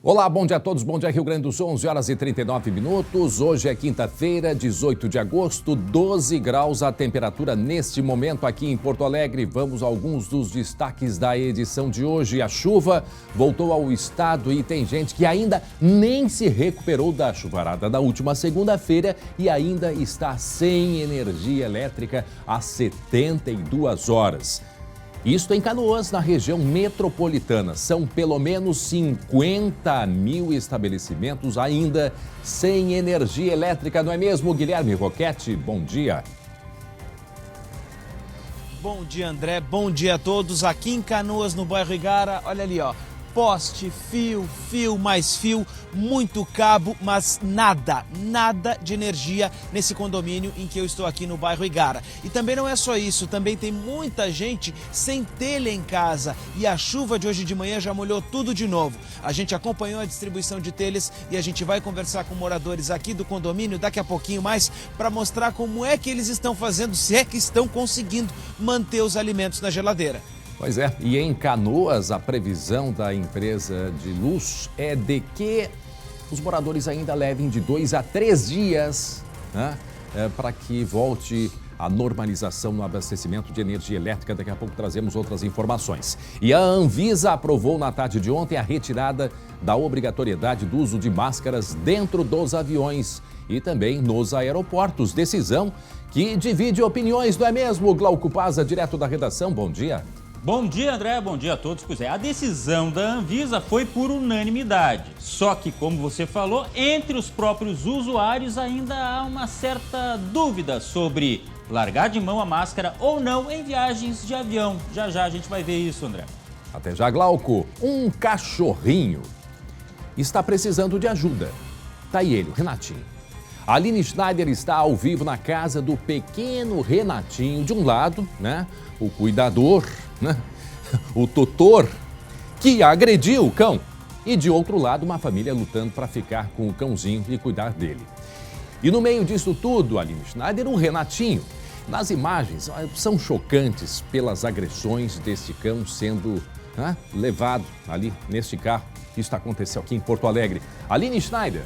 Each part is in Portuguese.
Olá, bom dia a todos, bom dia Rio Grande do Sul, 11 horas e 39 minutos. Hoje é quinta-feira, 18 de agosto, 12 graus a temperatura neste momento aqui em Porto Alegre. Vamos a alguns dos destaques da edição de hoje. A chuva voltou ao estado e tem gente que ainda nem se recuperou da chuvarada da última segunda-feira e ainda está sem energia elétrica há 72 horas. Isto em Canoas, na região metropolitana. São pelo menos 50 mil estabelecimentos ainda sem energia elétrica, não é mesmo, Guilherme Roquete? Bom dia. Bom dia, André. Bom dia a todos. Aqui em Canoas, no bairro Igara, olha ali, ó. Poste, fio, mais fio, muito cabo, mas nada de energia nesse condomínio em que eu estou aqui no bairro Igara. E também não é só isso, também tem muita gente sem telha em casa e a chuva de hoje de manhã já molhou tudo de novo. A gente acompanhou a distribuição de telhas e a gente vai conversar com moradores aqui do condomínio daqui a pouquinho mais para mostrar como é que eles estão fazendo, se é que estão conseguindo manter os alimentos na geladeira. Pois é, e em Canoas, a previsão da empresa de luz é de que os moradores ainda levem de 2 a 3 dias, né, para que volte a normalização no abastecimento de energia elétrica. Daqui a pouco trazemos outras informações. E a Anvisa aprovou na tarde de ontem a retirada da obrigatoriedade do uso de máscaras dentro dos aviões e também nos aeroportos. Decisão que divide opiniões, não é mesmo, Glauco Pazza, direto da redação? Bom dia. Bom dia, André. Bom dia a todos. Pois é, a decisão da Anvisa foi por unanimidade. Só que, como você falou, entre os próprios usuários ainda há uma certa dúvida sobre largar de mão a máscara ou não em viagens de avião. Já a gente vai ver isso, André. Até já, Glauco. Um cachorrinho está precisando de ajuda. Tá aí ele, o Renatinho. A Aline Schneider está ao vivo na casa do pequeno Renatinho. De um lado, né, o cuidador, né, o tutor, que agrediu o cão. E de outro lado, uma família lutando para ficar com o cãozinho e cuidar dele. E no meio disso tudo, Aline Schneider, o Renatinho. Nas imagens, são chocantes pelas agressões desse cão sendo levado ali neste carro. Isso aconteceu aqui em Porto Alegre. Aline Schneider.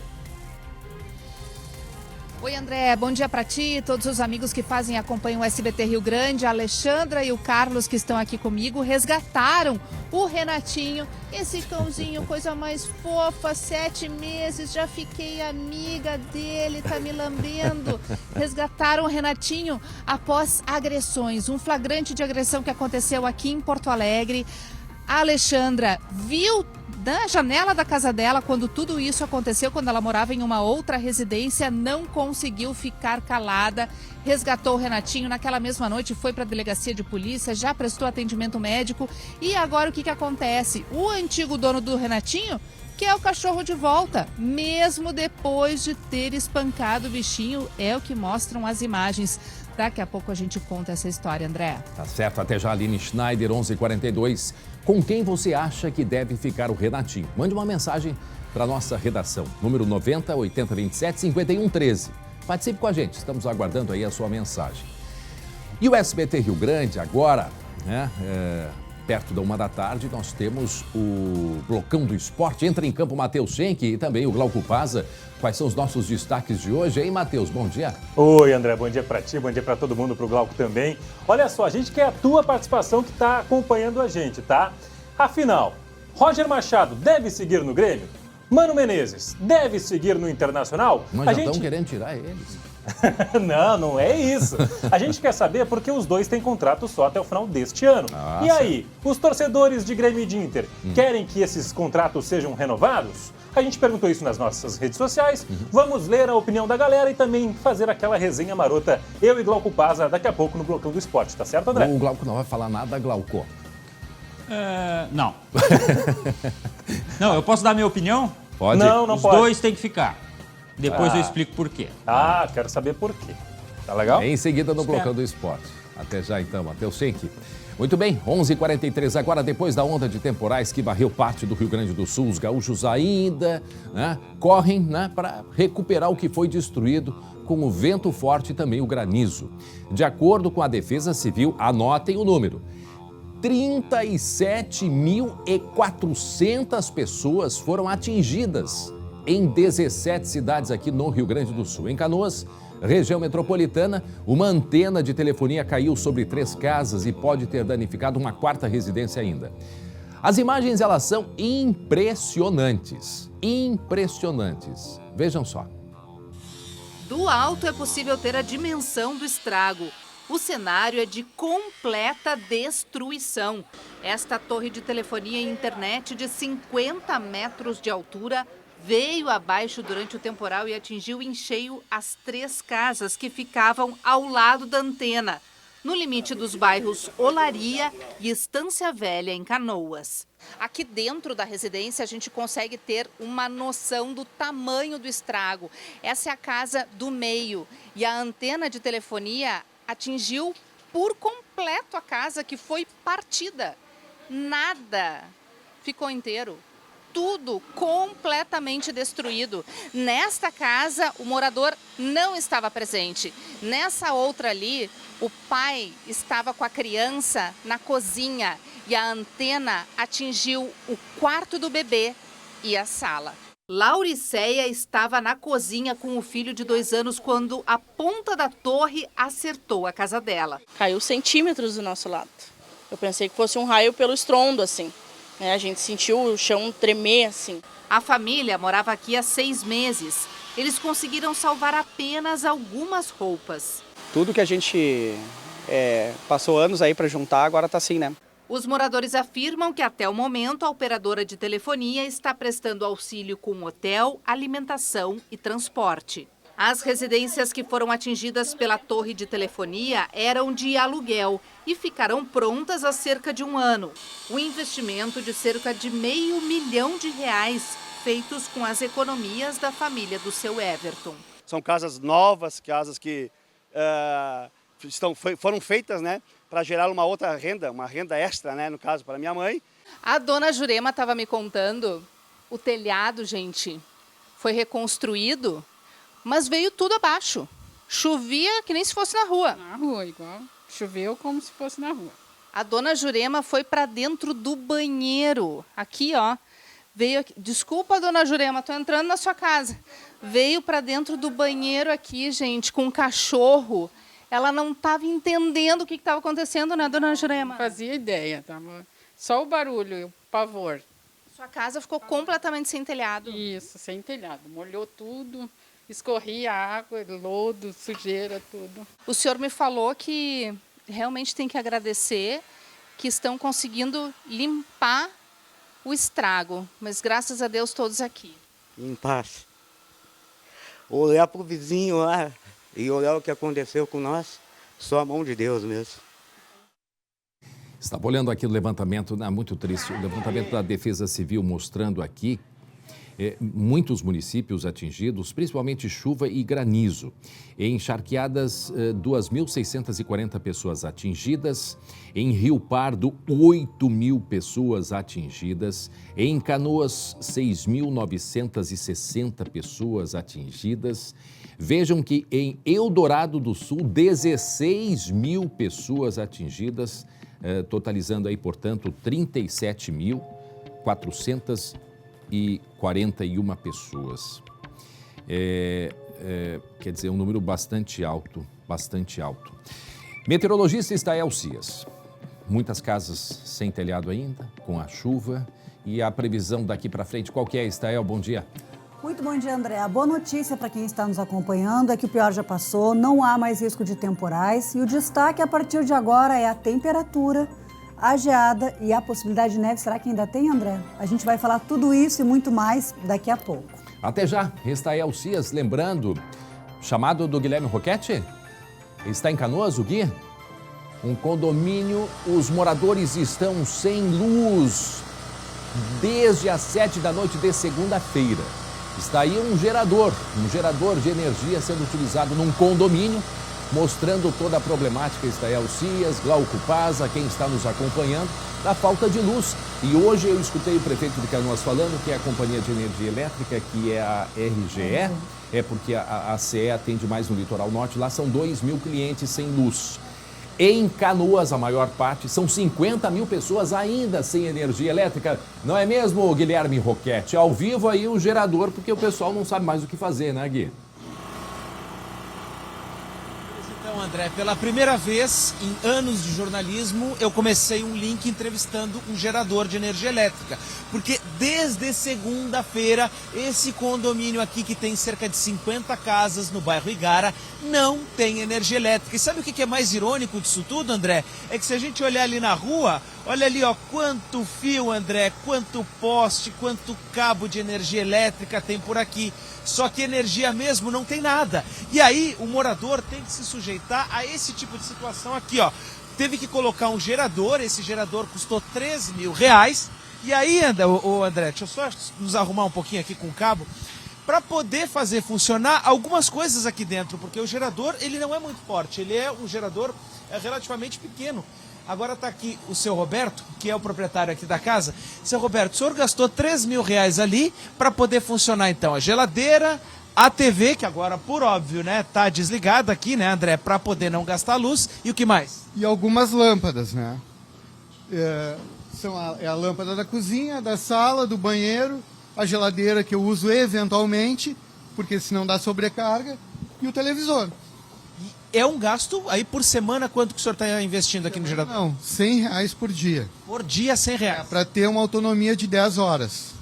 Oi, André, bom dia para ti, todos os amigos que fazem e acompanham o SBT Rio Grande. A Alexandra e o Carlos, que estão aqui comigo, resgataram o Renatinho, esse cãozinho, coisa mais fofa, 7 meses, já fiquei amiga dele, tá me lambendo. Resgataram o Renatinho após agressões, um flagrante de agressão que aconteceu aqui em Porto Alegre. A Alexandra viu na janela da casa dela quando tudo isso aconteceu, quando ela morava em uma outra residência, não conseguiu ficar calada, resgatou o Renatinho naquela mesma noite, foi para a delegacia de polícia, já prestou atendimento médico. E agora o que acontece? O antigo dono do Renatinho quer o cachorro de volta, mesmo depois de ter espancado o bichinho, é o que mostram as imagens. Daqui a pouco a gente conta essa história, André. Tá certo, até já, Aline Schneider, 11h42. Com quem você acha que deve ficar o Renatinho? Mande uma mensagem para a nossa redação, número 90 80 27 51 13. Participe com a gente, estamos aguardando aí a sua mensagem. E o SBT Rio Grande agora, né, perto da 1 da tarde, nós temos o Blocão do Esporte. Entra em campo Matheus Schenck e também o Glauco Pazza. Quais são os nossos destaques de hoje, hein, Matheus? Bom dia. Oi, André. Bom dia para ti, bom dia para todo mundo, para o Glauco também. Olha só, a gente quer a tua participação que está acompanhando a gente, tá? Afinal, Roger Machado deve seguir no Grêmio? Mano Menezes deve seguir no Internacional? Nós já estamos querendo tirar eles. Não é isso. A gente quer saber porque os dois têm contrato só até o final deste ano. E aí, os torcedores de Grêmio e de Inter querem que esses contratos sejam renovados? A gente perguntou isso nas nossas redes sociais. Vamos ler a opinião da galera e também fazer aquela resenha marota, eu e Glauco Pazza, daqui a pouco no Blocão do Esporte, tá certo, André? O Glauco não vai falar nada, Glauco. Não. Não, eu posso dar minha opinião? Pode. Não Os pode. dois têm que ficar. Depois eu explico por quê. Quero saber por quê. Tá legal? Em seguida no Blocão do Esporte. Até já então, Matheus Schenck. Muito bem, 11h43 agora, depois da onda de temporais que varreu parte do Rio Grande do Sul, os gaúchos ainda correm para recuperar o que foi destruído com o vento forte e também o granizo. De acordo com a Defesa Civil, anotem o número. 37.400 pessoas foram atingidas em 17 cidades aqui no Rio Grande do Sul. Em Canoas, região metropolitana, uma antena de telefonia caiu sobre 3 casas e pode ter danificado uma 4ª residência ainda. As imagens, elas são impressionantes. Impressionantes. Vejam só. Do alto é possível ter a dimensão do estrago. O cenário é de completa destruição. Esta torre de telefonia e internet de 50 metros de altura veio abaixo durante o temporal e atingiu em cheio as 3 casas que ficavam ao lado da antena, no limite dos bairros Olaria e Estância Velha, em Canoas. Aqui dentro da residência a gente consegue ter uma noção do tamanho do estrago. Essa é a casa do meio e a antena de telefonia atingiu por completo a casa, que foi partida. Nada ficou inteiro. Tudo completamente destruído. Nesta casa, o morador não estava presente. Nessa outra ali, o pai estava com a criança na cozinha e a antena atingiu o quarto do bebê e a sala. Lauriceia estava na cozinha com o filho de 2 anos quando a ponta da torre acertou a casa dela. Caiu centímetros do nosso lado. Eu pensei que fosse um raio pelo estrondo, assim. A gente sentiu o chão tremer, assim. A família morava aqui há 6 meses. Eles conseguiram salvar apenas algumas roupas. Tudo que a gente passou anos aí para juntar, agora tá assim, né? Os moradores afirmam que até o momento a operadora de telefonia está prestando auxílio com hotel, alimentação e transporte. As residências que foram atingidas pela torre de telefonia eram de aluguel e ficaram prontas há cerca de 1 ano. Um investimento de cerca de R$500 milhão feitos com as economias da família do seu Everton. São casas novas, casas que foram feitas, né, para gerar uma outra renda, uma renda extra, né, no caso, para minha mãe. A dona Jurema estava me contando, o telhado, gente, foi reconstruído, mas veio tudo abaixo. Chovia que nem se fosse na rua. Na rua, igual. Choveu como se fosse na rua. A dona Jurema foi para dentro do banheiro. Aqui, ó. Veio aqui. Desculpa, dona Jurema, tô entrando na sua casa. Veio para dentro do banheiro aqui, gente, com um cachorro. Ela não estava entendendo o que estava acontecendo, né, dona Jurema? Não fazia ideia. Tava só o barulho e o pavor. Sua casa ficou completamente sem telhado. Isso, sem telhado. Molhou tudo, escorria água, lodo, sujeira, tudo. O senhor me falou que realmente tem que agradecer que estão conseguindo limpar o estrago, mas graças a Deus todos aqui. Em paz. Olhar para o vizinho lá e olhar o que aconteceu com nós, só a mão de Deus mesmo. Estava olhando aqui o levantamento, muito triste, o levantamento da Defesa Civil mostrando aqui muitos municípios atingidos, principalmente chuva e granizo. Em Charqueadas, 2.640 pessoas atingidas. Em Rio Pardo, 8.000 pessoas atingidas. Em Canoas, 6.960 pessoas atingidas. Vejam que em Eldorado do Sul, 16.000 pessoas atingidas, totalizando aí, portanto, 37.441 pessoas. Quer dizer, um número bastante alto, bastante alto. Meteorologista Estael Cias. Muitas casas sem telhado ainda, com a chuva. E a previsão daqui para frente, qual que é, Estael? Bom dia. Muito bom dia, André. A boa notícia para quem está nos acompanhando é que o pior já passou, não há mais risco de temporais e o destaque a partir de agora é a temperatura, a geada e a possibilidade de neve. Será que ainda tem, André? A gente vai falar tudo isso e muito mais daqui a pouco. Até já. Estael Cias, lembrando, chamado do Guilherme Roquete? Está em Canoas, o Gui? Um condomínio, os moradores estão sem luz desde as 7 da noite de segunda-feira. Está aí um gerador de energia sendo utilizado num condomínio, mostrando toda a problemática. Estael Cias, Glauco Paza, quem está nos acompanhando, da falta de luz. E hoje eu escutei o prefeito de Canoas falando que é a Companhia de Energia Elétrica, que é a RGE, porque a CE atende mais no litoral norte, lá são 2.000 clientes sem luz. Em Canoas, a maior parte, são 50 mil pessoas ainda sem energia elétrica. Não é mesmo, Guilherme Roquete? Ao vivo aí o gerador, porque o pessoal não sabe mais o que fazer, né, Gui? Então, André, pela primeira vez em anos de jornalismo, eu comecei um link entrevistando um gerador de energia elétrica. Porque desde segunda-feira, esse condomínio aqui, que tem cerca de 50 casas no bairro Igara, não tem energia elétrica. E sabe o que é mais irônico disso tudo, André? É que se a gente olhar ali na rua, olha ali, ó, quanto fio, André, quanto poste, quanto cabo de energia elétrica tem por aqui. Só que energia mesmo não tem nada. E aí o morador tem que se sujeitar a esse tipo de situação aqui, ó. Teve que colocar um gerador, esse gerador custou R$3.000. E aí, André, deixa eu só nos arrumar um pouquinho aqui com o cabo, para poder fazer funcionar algumas coisas aqui dentro, porque o gerador, ele não é muito forte, ele é um gerador relativamente pequeno. Agora está aqui o seu Roberto, que é o proprietário aqui da casa. Seu Roberto, o senhor gastou R$3.000 ali para poder funcionar, então, a geladeira, a TV, que agora, por óbvio, né, tá desligada aqui, né, André, para poder não gastar luz, e o que mais? E algumas lâmpadas, né? É a lâmpada da cozinha, da sala, do banheiro, a geladeira que eu uso eventualmente, porque senão dá sobrecarga, e o televisor. É um gasto aí por semana, quanto que o senhor está investindo aqui no gerador? Não, R$100 por dia. Por dia, R$100. Para ter uma autonomia de 10 horas.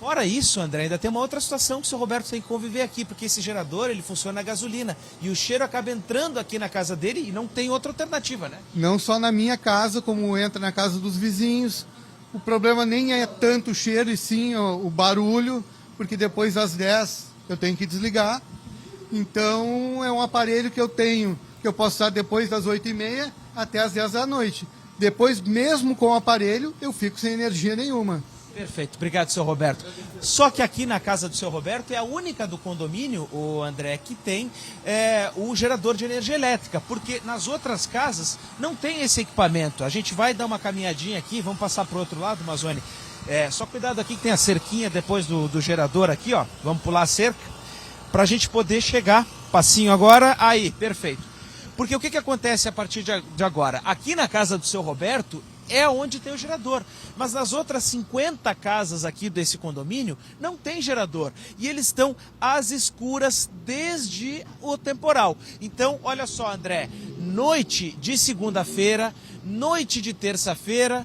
Fora isso, André, ainda tem uma outra situação que o seu Roberto tem que conviver aqui, porque esse gerador, ele funciona a gasolina, e o cheiro acaba entrando aqui na casa dele e não tem outra alternativa, né? Não só na minha casa, como entra na casa dos vizinhos. O problema nem é tanto o cheiro, e sim o barulho, porque depois das 10 eu tenho que desligar. Então é um aparelho que eu tenho, que eu posso usar depois das 8h30 até as 10 da noite. Depois, mesmo com o aparelho, eu fico sem energia nenhuma. Perfeito, obrigado, seu Roberto. Só que aqui na casa do seu Roberto é a única do condomínio, o André, que tem o gerador de energia elétrica, porque nas outras casas não tem esse equipamento. A gente vai dar uma caminhadinha aqui, vamos passar para o outro lado, Mazone. Só cuidado aqui que tem a cerquinha depois do gerador aqui, ó. Vamos pular a cerca para a gente poder chegar. Passinho agora, aí, perfeito. Porque o que acontece a partir de agora? Aqui na casa do seu Roberto é onde tem o gerador, mas nas outras 50 casas aqui desse condomínio não tem gerador, e eles estão às escuras desde o temporal. Então, olha só, André, noite de segunda-feira, noite de terça-feira,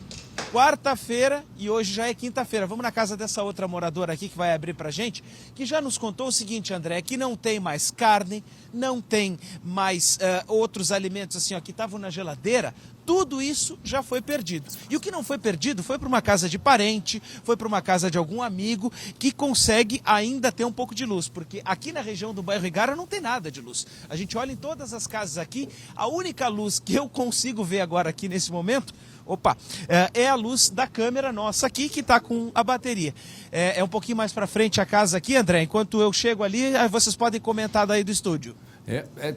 quarta-feira e hoje já é quinta-feira. Vamos na casa dessa outra moradora aqui que vai abrir pra gente, que já nos contou o seguinte, André, que não tem mais carne, não tem mais outros alimentos assim, ó, que estavam na geladeira. Tudo isso já foi perdido. E o que não foi perdido foi para uma casa de parente, foi para uma casa de algum amigo que consegue ainda ter um pouco de luz. Porque aqui na região do bairro Igara não tem nada de luz. A gente olha em todas as casas aqui, a única luz que eu consigo ver agora aqui nesse momento, é a luz da câmera nossa aqui que está com a bateria. É um pouquinho mais para frente a casa aqui, André. Enquanto eu chego ali, vocês podem comentar daí do estúdio.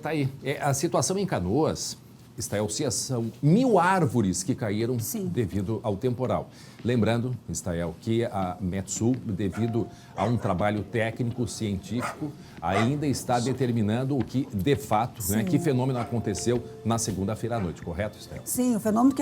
Tá aí. A situação em Canoas, Estael, são 1000 árvores que caíram devido ao temporal. Lembrando, Estael, que a Metsul, devido a um trabalho técnico, científico, ainda está determinando o que, de fato, né, que fenômeno aconteceu na segunda-feira à noite, correto, Estael? Sim, o fenômeno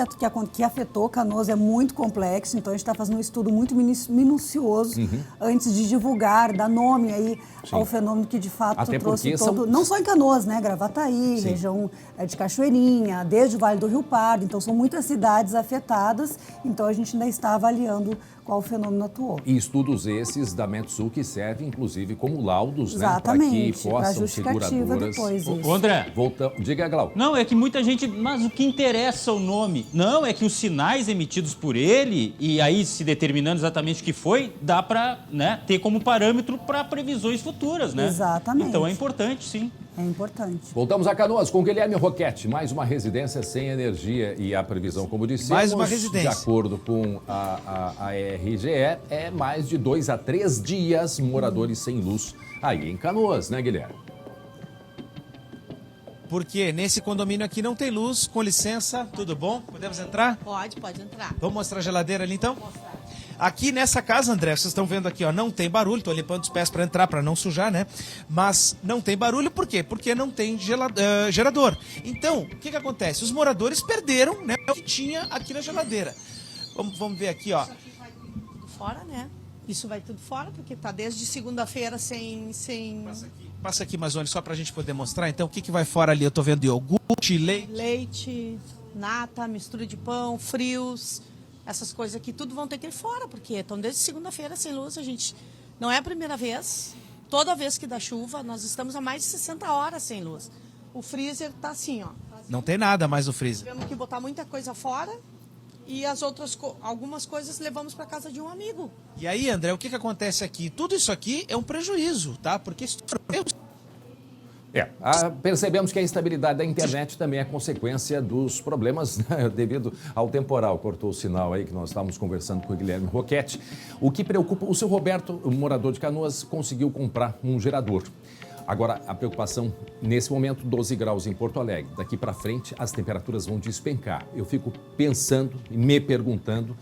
que afetou Canoas é muito complexo, então a gente está fazendo um estudo muito minucioso antes de divulgar, dar nome aí ao fenômeno que de fato até trouxe todo... Não só em Canoas, né? Gravataí, região de Cachoeirinha, desde o Vale do Rio Pardo, então são muitas cidades afetadas, então a gente ainda está avaliando qual o fenômeno atuou. E estudos esses da Metsul que servem, inclusive, como laudos, né? Para que possam seguradoras... André, diga, Glau. Não, é que muita gente... Mas o que interessa o nome? Não, é que os sinais emitidos por ele, e aí se determinando exatamente o que foi, dá para, né, ter como parâmetro para previsões futuras, né? Exatamente. Então é importante, sim. É importante. Voltamos a Canoas com Guilherme Roquete. Mais uma residência sem energia e a previsão, como dissemos, mais uma residência. De acordo com a RGE, é mais de 2 a 3 dias moradores sem luz aí em Canoas, né, Guilherme? Porque nesse condomínio aqui não tem luz. Com licença, tudo bom? Podemos entrar? Pode entrar. Vamos mostrar a geladeira ali então? Vou mostrar. Aqui nessa casa, André, vocês estão vendo aqui, ó, não tem barulho, tô limpando os pés para entrar, para não sujar, né? Mas não tem barulho, por quê? Porque não tem gerador. Então, o que acontece? Os moradores perderam, né, o que tinha aqui na geladeira. Vamos ver aqui, ó. Isso aqui vai tudo fora, né? Isso vai tudo fora, porque tá desde segunda-feira sem... Passa aqui, Mazone, só pra gente poder mostrar. Então, o que vai fora ali? Eu tô vendo iogurte, leite... Leite, nata, mistura de pão, frios... Essas coisas aqui tudo vão ter que ir fora, porque estão desde segunda-feira sem luz, a gente... Não é a primeira vez, toda vez que dá chuva, nós estamos há mais de 60 horas sem luz. O freezer tá assim, ó. Não tem nada mais no freezer. Tivemos que botar muita coisa fora e as outras, algumas coisas levamos para casa de um amigo. E aí, André, o que acontece aqui? Tudo isso aqui é um prejuízo, tá? Porque percebemos que a instabilidade da internet também é consequência dos problemas, né, devido ao temporal. Cortou o sinal aí que nós estávamos conversando com o Guilherme Roquete. O que preocupa, o seu Roberto, o morador de Canoas, conseguiu comprar um gerador. Agora, a preocupação, nesse momento, 12 graus em Porto Alegre. Daqui para frente, as temperaturas vão despencar. Eu fico pensando e me perguntando,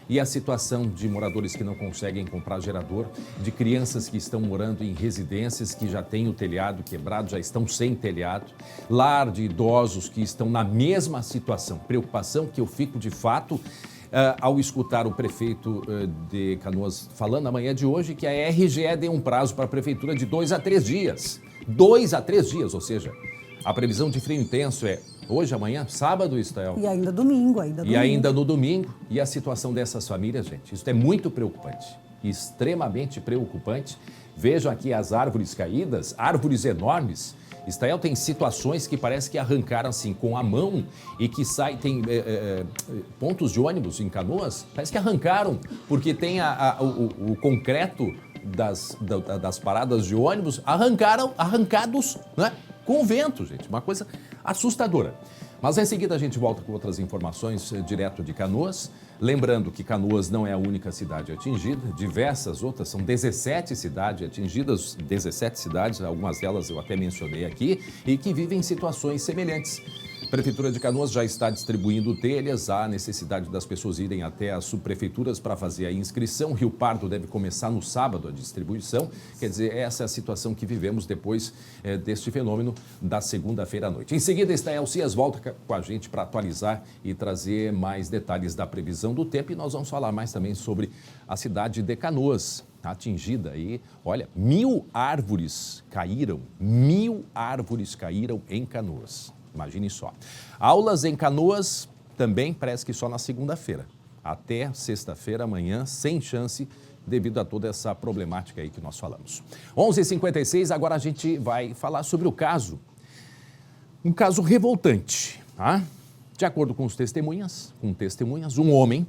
e a situação de moradores que não conseguem comprar gerador, de crianças que estão morando em residências que já têm o telhado quebrado, já estão sem telhado, lar de idosos que estão na mesma situação. Preocupação que eu fico, de fato, ao escutar o prefeito de Canoas falando amanhã de hoje que a RGE deu um prazo para a prefeitura de 2 a 3 dias. 2 a 3 dias, ou seja, a previsão de frio intenso é hoje, amanhã, sábado, Estael. E ainda domingo, E ainda no domingo. E a situação dessas famílias, gente, isso é muito preocupante. Extremamente preocupante. Vejam aqui as árvores caídas, árvores enormes. Estael, tem situações que parece que arrancaram assim com a mão e que tem pontos de ônibus em Canoas, parece que arrancaram, porque tem o concreto das paradas de ônibus arrancados, né? Com o vento, gente, uma coisa assustadora. Mas em seguida a gente volta com outras informações direto de Canoas. Lembrando que Canoas não é a única cidade atingida, diversas outras, são 17 cidades atingidas, 17 cidades, algumas delas eu até mencionei aqui, e que vivem situações semelhantes. A Prefeitura de Canoas já está distribuindo telhas, há necessidade das pessoas irem até as subprefeituras para fazer a inscrição. Rio Pardo deve começar no sábado a distribuição, quer dizer, essa é a situação que vivemos depois deste fenômeno da segunda-feira à noite. Em seguida, Estael Cias volta com a gente para atualizar e trazer mais detalhes da previsão do tempo, e nós vamos falar mais também sobre a cidade de Canoas, atingida aí, olha, 1.000 árvores caíram, 1.000 árvores caíram em Canoas. Imagine só. Aulas em Canoas também parece que só na segunda-feira. Até sexta-feira, amanhã, sem chance, devido a toda essa problemática aí que nós falamos. 11h56, agora a gente vai falar sobre o caso. Um caso revoltante, tá? De acordo com testemunhas, um homem,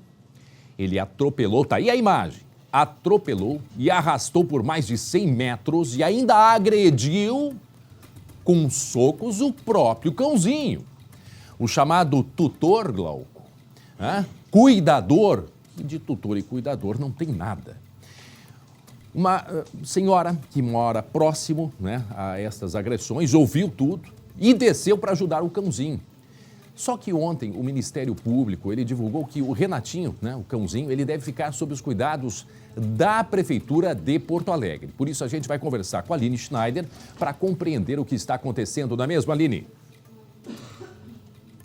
ele atropelou, tá aí a imagem, atropelou e arrastou por mais de 100 metros e ainda agrediu com socos o próprio cãozinho. O chamado tutor, Glauco, né? Cuidador, e de tutor e cuidador não tem nada. Uma senhora que mora próximo, né, a estas agressões, ouviu tudo e desceu para ajudar o cãozinho. Só que ontem o Ministério Público, ele divulgou que o Renatinho, né, o cãozinho, ele deve ficar sob os cuidados da Prefeitura de Porto Alegre. Por isso a gente vai conversar com a Aline Schneider para compreender o que está acontecendo, não é mesmo, Aline?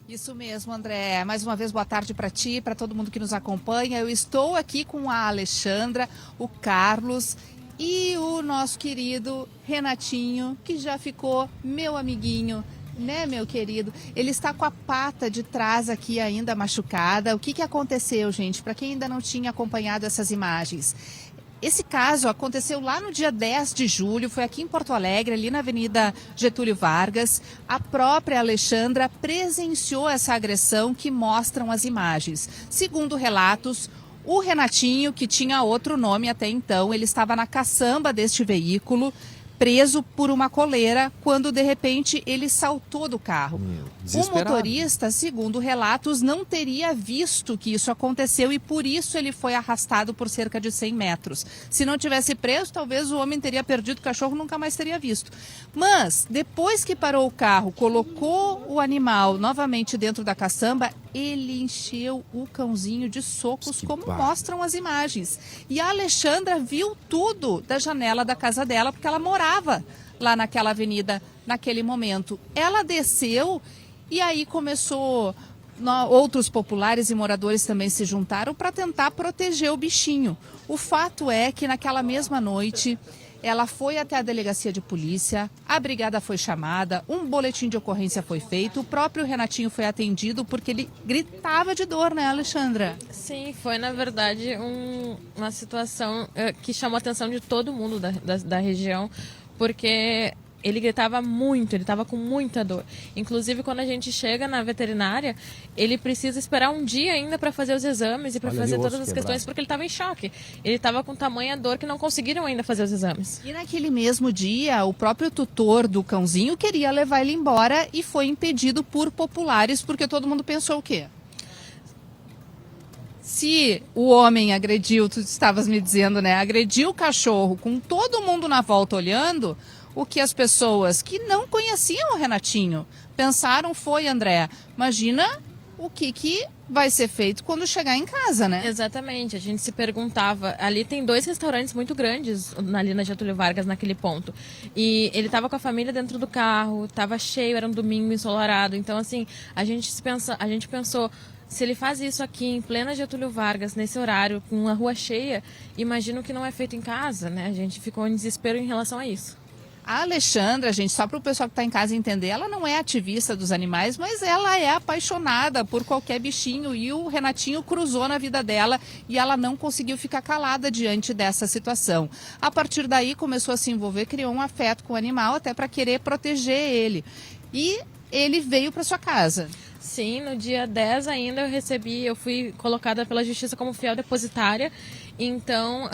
Isso mesmo, André. Mais uma vez, boa tarde para ti, para todo mundo que nos acompanha. Eu estou aqui com a Alexandra, o Carlos e o nosso querido Renatinho, que já ficou meu amiguinho, né, meu querido? Ele está com a pata de trás aqui ainda machucada. O que aconteceu, gente? Para quem ainda não tinha acompanhado essas imagens. Esse caso aconteceu lá no dia 10 de julho, foi aqui em Porto Alegre, ali na Avenida Getúlio Vargas. A própria Alexandra presenciou essa agressão que mostram as imagens. Segundo relatos, o Renatinho, que tinha outro nome até então, ele estava na caçamba deste veículo, preso por uma coleira, quando de repente ele saltou do carro. O motorista, segundo relatos, não teria visto que isso aconteceu e por isso ele foi arrastado por cerca de 100 metros. Se não tivesse preso, talvez o homem teria perdido o cachorro, nunca mais teria visto. Mas, depois que parou o carro, colocou o animal novamente dentro da caçamba, ele encheu o cãozinho de socos, como mostram as imagens. E a Alexandra viu tudo da janela da casa dela, porque ela morava lá naquela avenida naquele momento. Ela desceu e aí começou... Outros populares e moradores também se juntaram para tentar proteger o bichinho. O fato é que naquela mesma noite ela foi até a delegacia de polícia, a brigada foi chamada, um boletim de ocorrência foi feito, o próprio Renatinho foi atendido porque ele gritava de dor, né, Alexandra? Sim, foi na verdade uma situação que chamou a atenção de todo mundo da região, porque... ele gritava muito, ele estava com muita dor. Inclusive, quando a gente chega na veterinária, ele precisa esperar um dia ainda para fazer os exames e para fazer todas as questões, porque ele estava em choque. Ele estava com tamanha dor que não conseguiram ainda fazer os exames. E naquele mesmo dia, o próprio tutor do cãozinho queria levar ele embora e foi impedido por populares, porque todo mundo pensou o quê? Se o homem agrediu, tu estavas me dizendo, né? Agrediu o cachorro com todo mundo na volta olhando... O que as pessoas que não conheciam o Renatinho pensaram foi, André, imagina o que vai ser feito quando chegar em casa, né? Exatamente, a gente se perguntava, ali tem 2 restaurantes muito grandes ali na Getúlio Vargas, naquele ponto, e ele estava com a família dentro do carro, estava cheio, era um domingo ensolarado, então assim, a gente pensou, se ele faz isso aqui em plena Getúlio Vargas, nesse horário, com a rua cheia, imagino que não é feito em casa, né? A gente ficou em desespero em relação a isso. A Alexandra, gente, só para o pessoal que está em casa entender, ela não é ativista dos animais, mas ela é apaixonada por qualquer bichinho e o Renatinho cruzou na vida dela e ela não conseguiu ficar calada diante dessa situação. A partir daí começou a se envolver, criou um afeto com o animal até para querer proteger ele. E ele veio para sua casa. Sim, no dia 10 ainda eu fui colocada pela Justiça como fiel depositária, então...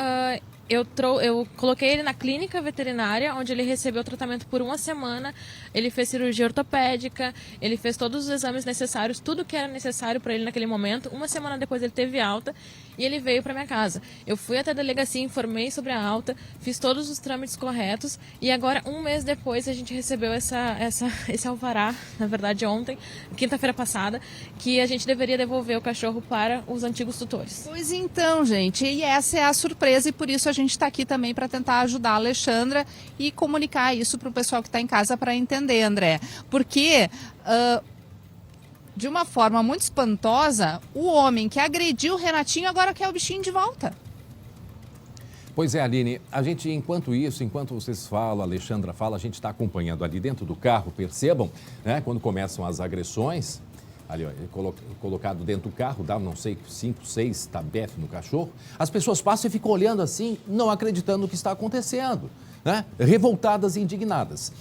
Eu coloquei ele na clínica veterinária, onde ele recebeu tratamento por 1 semana. Ele fez cirurgia ortopédica, ele fez todos os exames necessários, tudo que era necessário para ele naquele momento. 1 semana depois ele teve alta e ele veio para minha casa. Eu fui até a delegacia, informei sobre a alta, fiz todos os trâmites corretos e agora, 1 mês depois, a gente recebeu esse alvará, na verdade ontem, quinta-feira passada, que a gente deveria devolver o cachorro para os antigos tutores. Pois então, gente, e essa é a surpresa e por isso a gente está aqui também para tentar ajudar a Alexandra e comunicar isso para o pessoal que está em casa para entender, André. Porque, de uma forma muito espantosa, o homem que agrediu o Renatinho agora quer o bichinho de volta. Pois é, Aline, a gente, enquanto vocês falam, a Alexandra fala, a gente está acompanhando ali dentro do carro, percebam, né, quando começam as agressões, ali, ó, colocado dentro do carro, dá, não sei, 5, 6 tabef no cachorro, as pessoas passam e ficam olhando assim, não acreditando no que está acontecendo, né? Revoltadas e indignadas.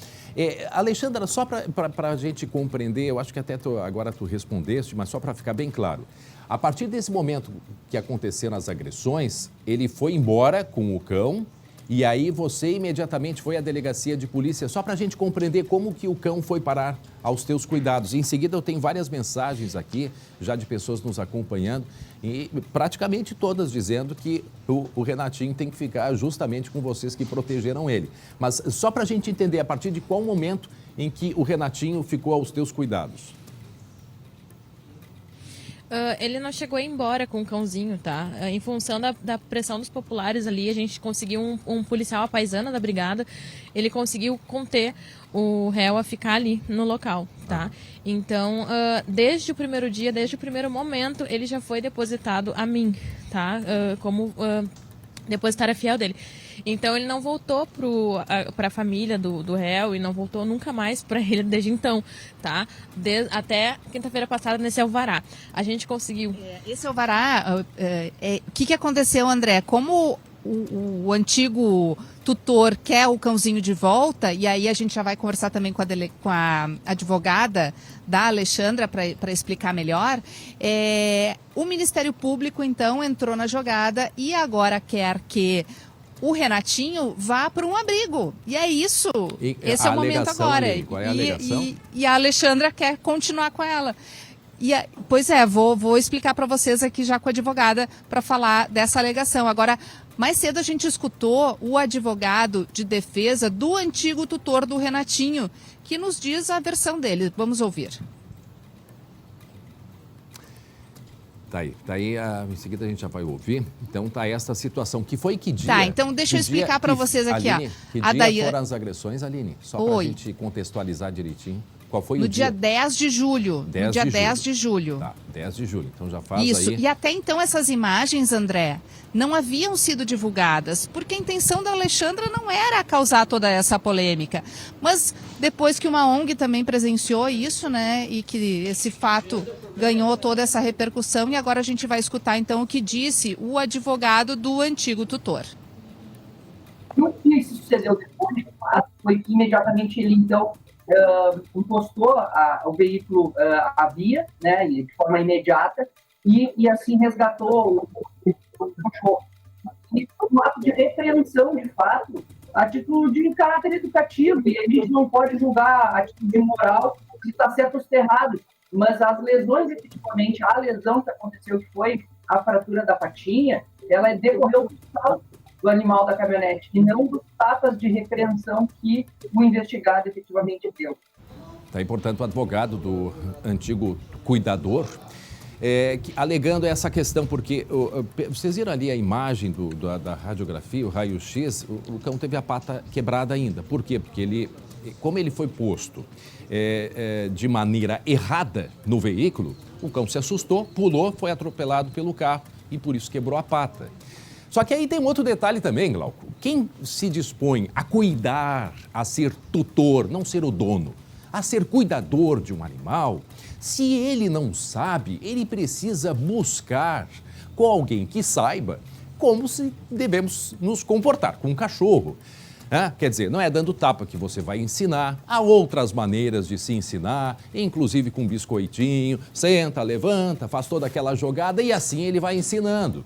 Alexandra, só para a gente compreender, eu acho que até agora tu respondeste, mas só para ficar bem claro, a partir desse momento que aconteceram as agressões, ele foi embora com o cão, e aí você imediatamente foi à delegacia de polícia, só para a gente compreender como que o cão foi parar aos teus cuidados. Em seguida eu tenho várias mensagens aqui, já de pessoas nos acompanhando, e praticamente todas dizendo que o Renatinho tem que ficar justamente com vocês que protegeram ele. Mas só para a gente entender, a partir de qual momento em que o Renatinho ficou aos teus cuidados? Ele não chegou a ir embora com o cãozinho, tá? Em função da pressão dos populares ali, a gente conseguiu um policial, a paisana da brigada, ele conseguiu conter o réu a ficar ali no local, tá? Então, desde o primeiro dia, desde o primeiro momento, ele já foi depositado a mim, tá? Como depositária fiel dele. Então, ele não voltou para a família do réu e não voltou nunca mais para ele desde então, tá? Até quinta-feira passada, nesse alvará. A gente conseguiu... Esse alvará, o que aconteceu, André? Como o antigo tutor quer o cãozinho de volta, e aí a gente já vai conversar também com a advogada da Alexandra para explicar melhor, o Ministério Público, então, entrou na jogada e agora quer que o Renatinho vá para um abrigo. E é isso. Esse é o momento agora. Qual é a alegação? E a Alexandra quer continuar com ela. Pois é, vou explicar para vocês aqui já com a advogada para falar dessa alegação. Agora, mais cedo a gente escutou o advogado de defesa do antigo tutor do Renatinho, que nos diz a versão dele. Vamos ouvir. Tá aí, em seguida a gente já vai ouvir. Então tá essa situação. Que foi que dia? Tá, então deixa eu explicar para vocês aqui, Aline, ó. Que dia foram as agressões, Aline? Só para a gente contextualizar direitinho. Qual foi o dia? No dia 10 de julho. No dia 10 de julho. Tá, 10 de julho. Então já faz Isso. aí... E até então essas imagens, André, não haviam sido divulgadas, porque a intenção da Alexandra não era causar toda essa polêmica. Mas depois que uma ONG também presenciou isso, né, e que esse fato ganhou toda essa repercussão, e agora a gente vai escutar então o que disse o advogado do antigo tutor. O que sucedeu depois do fato foi que imediatamente ele então encostou o veículo à via, né, de forma imediata, e assim resgatou o cachorro. E foi um ato de repreensão, de fato, a título de caráter educativo, e a gente não pode julgar a atitude moral se está certo ou está errado, mas as lesões, efetivamente, a lesão que aconteceu, que foi a fratura da patinha, ela decorreu do salto do animal da caminhonete, e não dos tapas de repreensão que o investigado efetivamente deu. Tá aí, portanto, o advogado do antigo cuidador, alegando essa questão, porque vocês viram ali a imagem da radiografia, o raio-x, o cão teve a pata quebrada ainda. Por quê? Porque como ele foi posto de maneira errada no veículo, o cão se assustou, pulou, foi atropelado pelo carro e por isso quebrou a pata. Só que aí tem um outro detalhe também, Glauco. Quem se dispõe a cuidar, a ser tutor, não ser o dono, a ser cuidador de um animal, se ele não sabe, ele precisa buscar com alguém que saiba como se devemos nos comportar com um cachorro. Quer dizer, não é dando tapa que você vai ensinar, há outras maneiras de se ensinar, inclusive com biscoitinho, senta, levanta, faz toda aquela jogada e assim ele vai ensinando.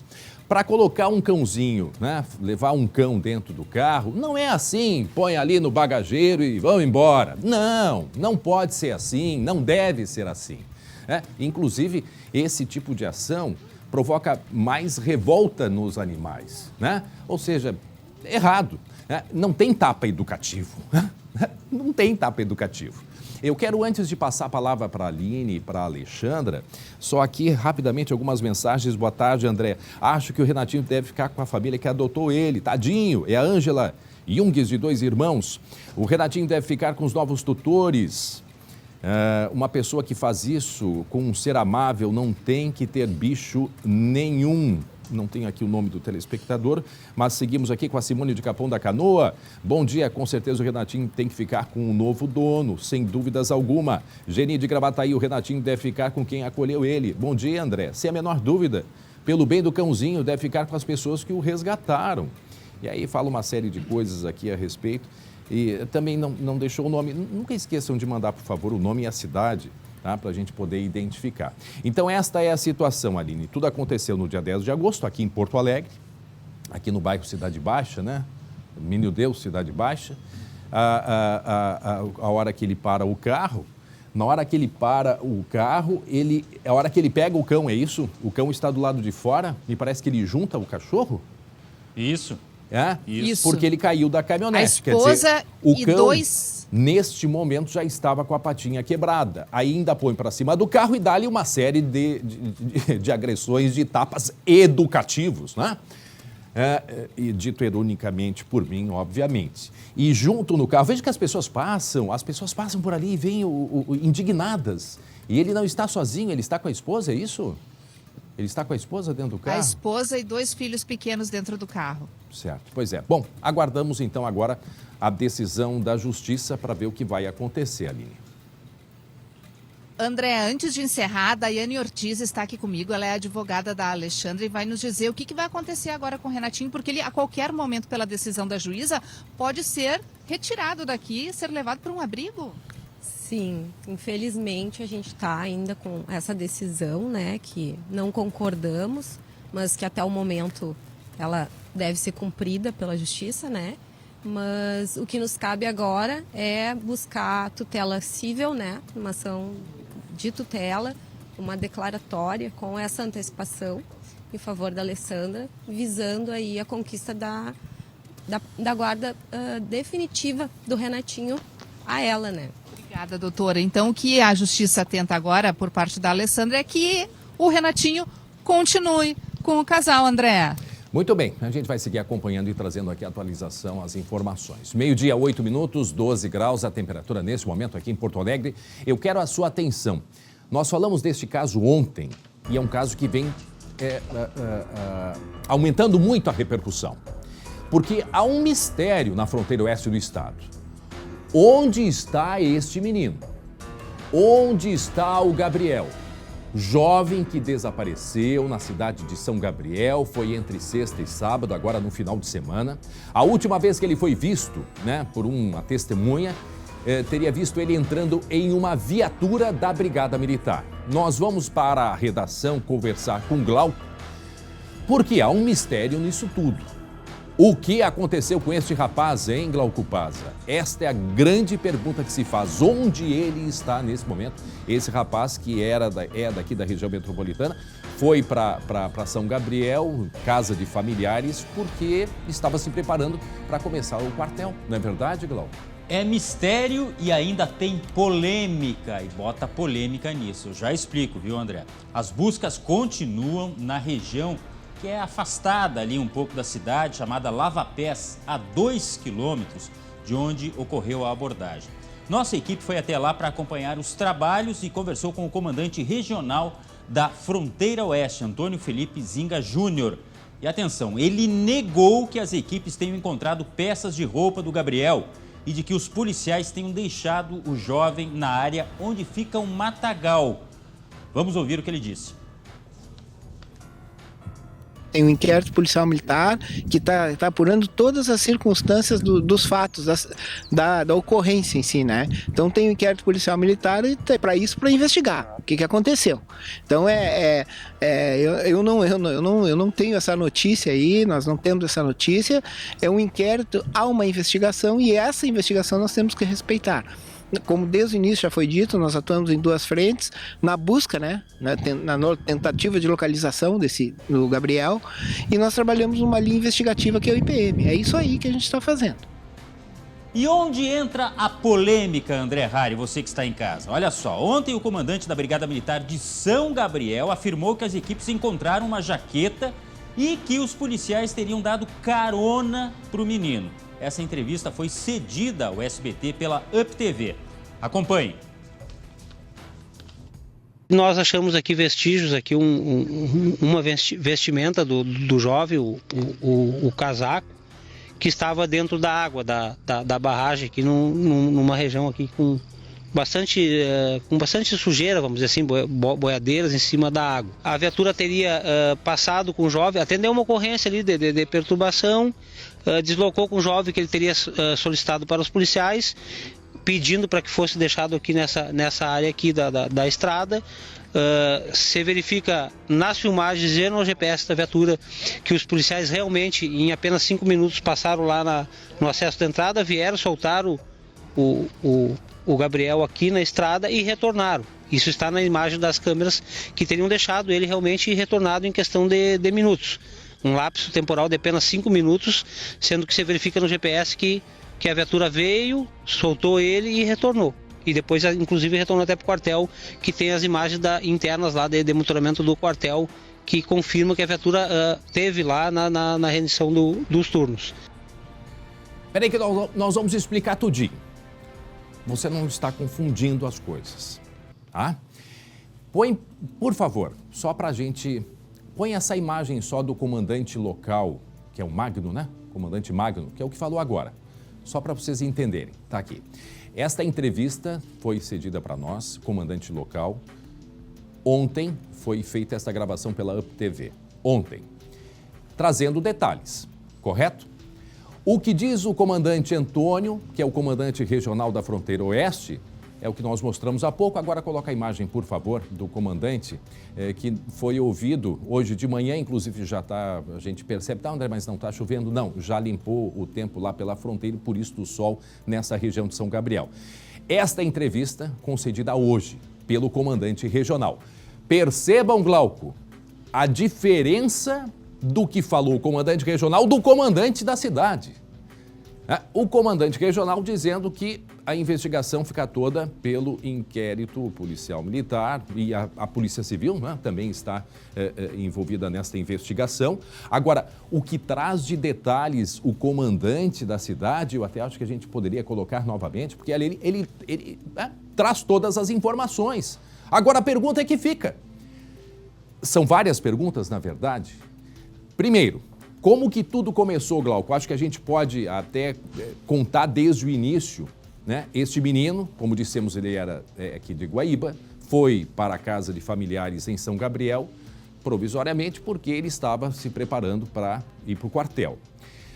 Para colocar um cãozinho, né, levar um cão dentro do carro, não é assim, põe ali no bagageiro e vão embora. Não, não pode ser assim, não deve ser assim. Inclusive, esse tipo de ação provoca mais revolta nos animais, né? Ou seja, errado. Não tem tapa educativo. Não tem tapa educativo. Eu quero, antes de passar a palavra para a Aline e para a Alexandra, só aqui rapidamente algumas mensagens. Boa tarde, André. Acho que o Renatinho deve ficar com a família que adotou ele. Tadinho, é a Ângela Jungs, de 2 irmãos. O Renatinho deve ficar com os novos tutores. Uma pessoa que faz isso com um ser amável não tem que ter bicho nenhum. Não tenho aqui o nome do telespectador, mas seguimos aqui com a Simone de Capão da Canoa. Bom dia, com certeza o Renatinho tem que ficar com um novo dono, sem dúvidas alguma. Geni de Gravataí, o Renatinho deve ficar com quem acolheu ele. Bom dia, André. Sem a menor dúvida, pelo bem do cãozinho, deve ficar com as pessoas que o resgataram. E aí fala uma série de coisas aqui a respeito. E também não deixou o nome. Nunca esqueçam de mandar, por favor, o nome e a cidade, tá? Para a gente poder identificar. Então, esta é a situação, Aline. Tudo aconteceu no dia 10 de agosto, aqui em Porto Alegre, aqui no bairro Cidade Baixa, né? Menino Deus, Cidade Baixa. A hora que ele para o carro, na hora que ele para o carro, a hora que ele pega o cão, é isso? O cão está do lado de fora, me parece que ele junta o cachorro? Isso. Isso. Porque ele caiu da caminhonete. A esposa, quer dizer, o e cão, 2... neste momento, já estava com a patinha quebrada. Aí ainda põe para cima do carro e dá-lhe uma série de agressões, de tapas educativos, né? E dito ironicamente por mim, obviamente. E junto no carro, veja que as pessoas passam por ali e vêm indignadas. E ele não está sozinho, ele está com a esposa, é isso? Ele está com a esposa dentro do carro? A esposa e 2 filhos pequenos dentro do carro. Certo, pois é. Bom, aguardamos então agora a decisão da justiça para ver o que vai acontecer, Aline. André, antes de encerrar, a Daiane Ortiz está aqui comigo, ela é advogada da Alexandra e vai nos dizer o que vai acontecer agora com o Renatinho, porque ele, a qualquer momento, pela decisão da juíza, pode ser retirado daqui e ser levado para um abrigo. Sim, infelizmente a gente está ainda com essa decisão, né, que não concordamos, mas que até o momento ela deve ser cumprida pela justiça, né? Mas o que nos cabe agora é buscar tutela cível, né? Uma ação de tutela, uma declaratória com essa antecipação em favor da Alessandra, visando aí a conquista da guarda definitiva do Renatinho a ela, né? Obrigada, doutora. Então, o que a justiça tenta agora, por parte da Alessandra, é que o Renatinho continue com o casal, André. Muito bem, a gente vai seguir acompanhando e trazendo aqui a atualização, as informações. 12h, 8 minutos, 12 graus a temperatura nesse momento aqui em Porto Alegre. Eu quero a sua atenção. Nós falamos deste caso ontem e é um caso que vem aumentando muito a repercussão. Porque há um mistério na fronteira oeste do estado. Onde está este menino? Onde está o Gabriel? Jovem que desapareceu na cidade de São Gabriel, foi entre sexta e sábado, agora no final de semana. A última vez que ele foi visto, por uma testemunha, teria visto ele entrando em uma viatura da Brigada Militar. Nós vamos para a redação conversar com Glauco, porque há um mistério nisso tudo. O que aconteceu com este rapaz, hein, Glauco Pazza? Esta é a grande pergunta que se faz. Onde ele está nesse momento? Esse rapaz que é daqui da região metropolitana, foi para São Gabriel, casa de familiares, porque estava se preparando para começar o quartel. Não é verdade, Glauco? É mistério e ainda tem polêmica, e bota polêmica nisso. Eu já explico, viu, André? As buscas continuam na região que é afastada ali um pouco da cidade, chamada Lavapés, a 2 quilômetros de onde ocorreu a abordagem. Nossa equipe foi até lá para acompanhar os trabalhos e conversou com o comandante regional da Fronteira Oeste, Antônio Felipe Zinga Júnior. E atenção, ele negou que as equipes tenham encontrado peças de roupa do Gabriel e de que os policiais tenham deixado o jovem na área onde fica um matagal. Vamos ouvir o que ele disse. Tem um inquérito policial militar que está apurando todas as circunstâncias dos fatos, da ocorrência em si, né? Então tem um inquérito policial militar e para investigar o que aconteceu. Então eu não tenho essa notícia aí, nós não temos essa notícia. É um inquérito, há uma investigação e essa investigação nós temos que respeitar. Como desde o início já foi dito, nós atuamos em 2 frentes, na busca, na tentativa de localização do Gabriel, e nós trabalhamos numa linha investigativa que é o IPM. É isso aí que a gente está fazendo. E onde entra a polêmica, André Hari, você que está em casa? Olha só, ontem o comandante da Brigada Militar de São Gabriel afirmou que as equipes encontraram uma jaqueta e que os policiais teriam dado carona para o menino. Essa entrevista foi cedida ao SBT pela UP TV. Acompanhe. Nós achamos aqui vestígios, aqui uma vestimenta do jovem, o casaco, que estava dentro da água da barragem, aqui numa região aqui com bastante sujeira, vamos dizer assim, boiadeiras em cima da água. A viatura teria passado com o jovem, atendeu uma ocorrência ali de perturbação, deslocou com o jovem que ele teria solicitado para os policiais, pedindo para que fosse deixado aqui nessa área aqui da estrada. Se verifica nas filmagens e no GPS da viatura que os policiais realmente em apenas 5 minutos passaram lá no acesso da entrada, vieram, soltaram o Gabriel aqui na estrada e retornaram. Isso está na imagem das câmeras que teriam deixado ele realmente retornado em questão de minutos. Um lapso temporal de apenas 5 minutos, sendo que se verifica no GPS que a viatura veio, soltou ele e retornou. E depois, inclusive, retornou até para o quartel, que tem as imagens internas lá de monitoramento do quartel, que confirma que a viatura teve lá na rendição dos turnos. Peraí que nós vamos explicar tudinho. Você não está confundindo as coisas, tá? Põe, por favor, só pra gente... Põe essa imagem só do comandante local, que é o Magno, né? Comandante Magno, que é o que falou agora. Só para vocês entenderem, tá aqui. Esta entrevista foi cedida para nós, comandante local. Ontem foi feita esta gravação pela UP TV. Ontem. Trazendo detalhes, correto? O que diz o comandante Antônio, que é o comandante regional da Fronteira Oeste, é o que nós mostramos há pouco. Agora coloca a imagem, por favor, do comandante, que foi ouvido hoje de manhã, inclusive já está, a gente percebe, tá, André, mas não está chovendo, não, já limpou o tempo lá pela fronteira, por isso do sol nessa região de São Gabriel. Esta entrevista concedida hoje pelo comandante regional. Percebam, Glauco, a diferença do que falou o comandante regional do comandante da cidade. O comandante regional dizendo que a investigação fica toda pelo inquérito policial militar e a Polícia Civil, né, também está envolvida nesta investigação. Agora, o que traz de detalhes o comandante da cidade, eu até acho que a gente poderia colocar novamente, porque ele traz todas as informações. Agora, a pergunta é que fica. São várias perguntas, na verdade. Primeiro, como que tudo começou, Glauco? Acho que a gente pode até contar desde o início, né? Este menino, como dissemos, ele era aqui de Guaíba, foi para a casa de familiares em São Gabriel, provisoriamente, porque ele estava se preparando para ir para o quartel.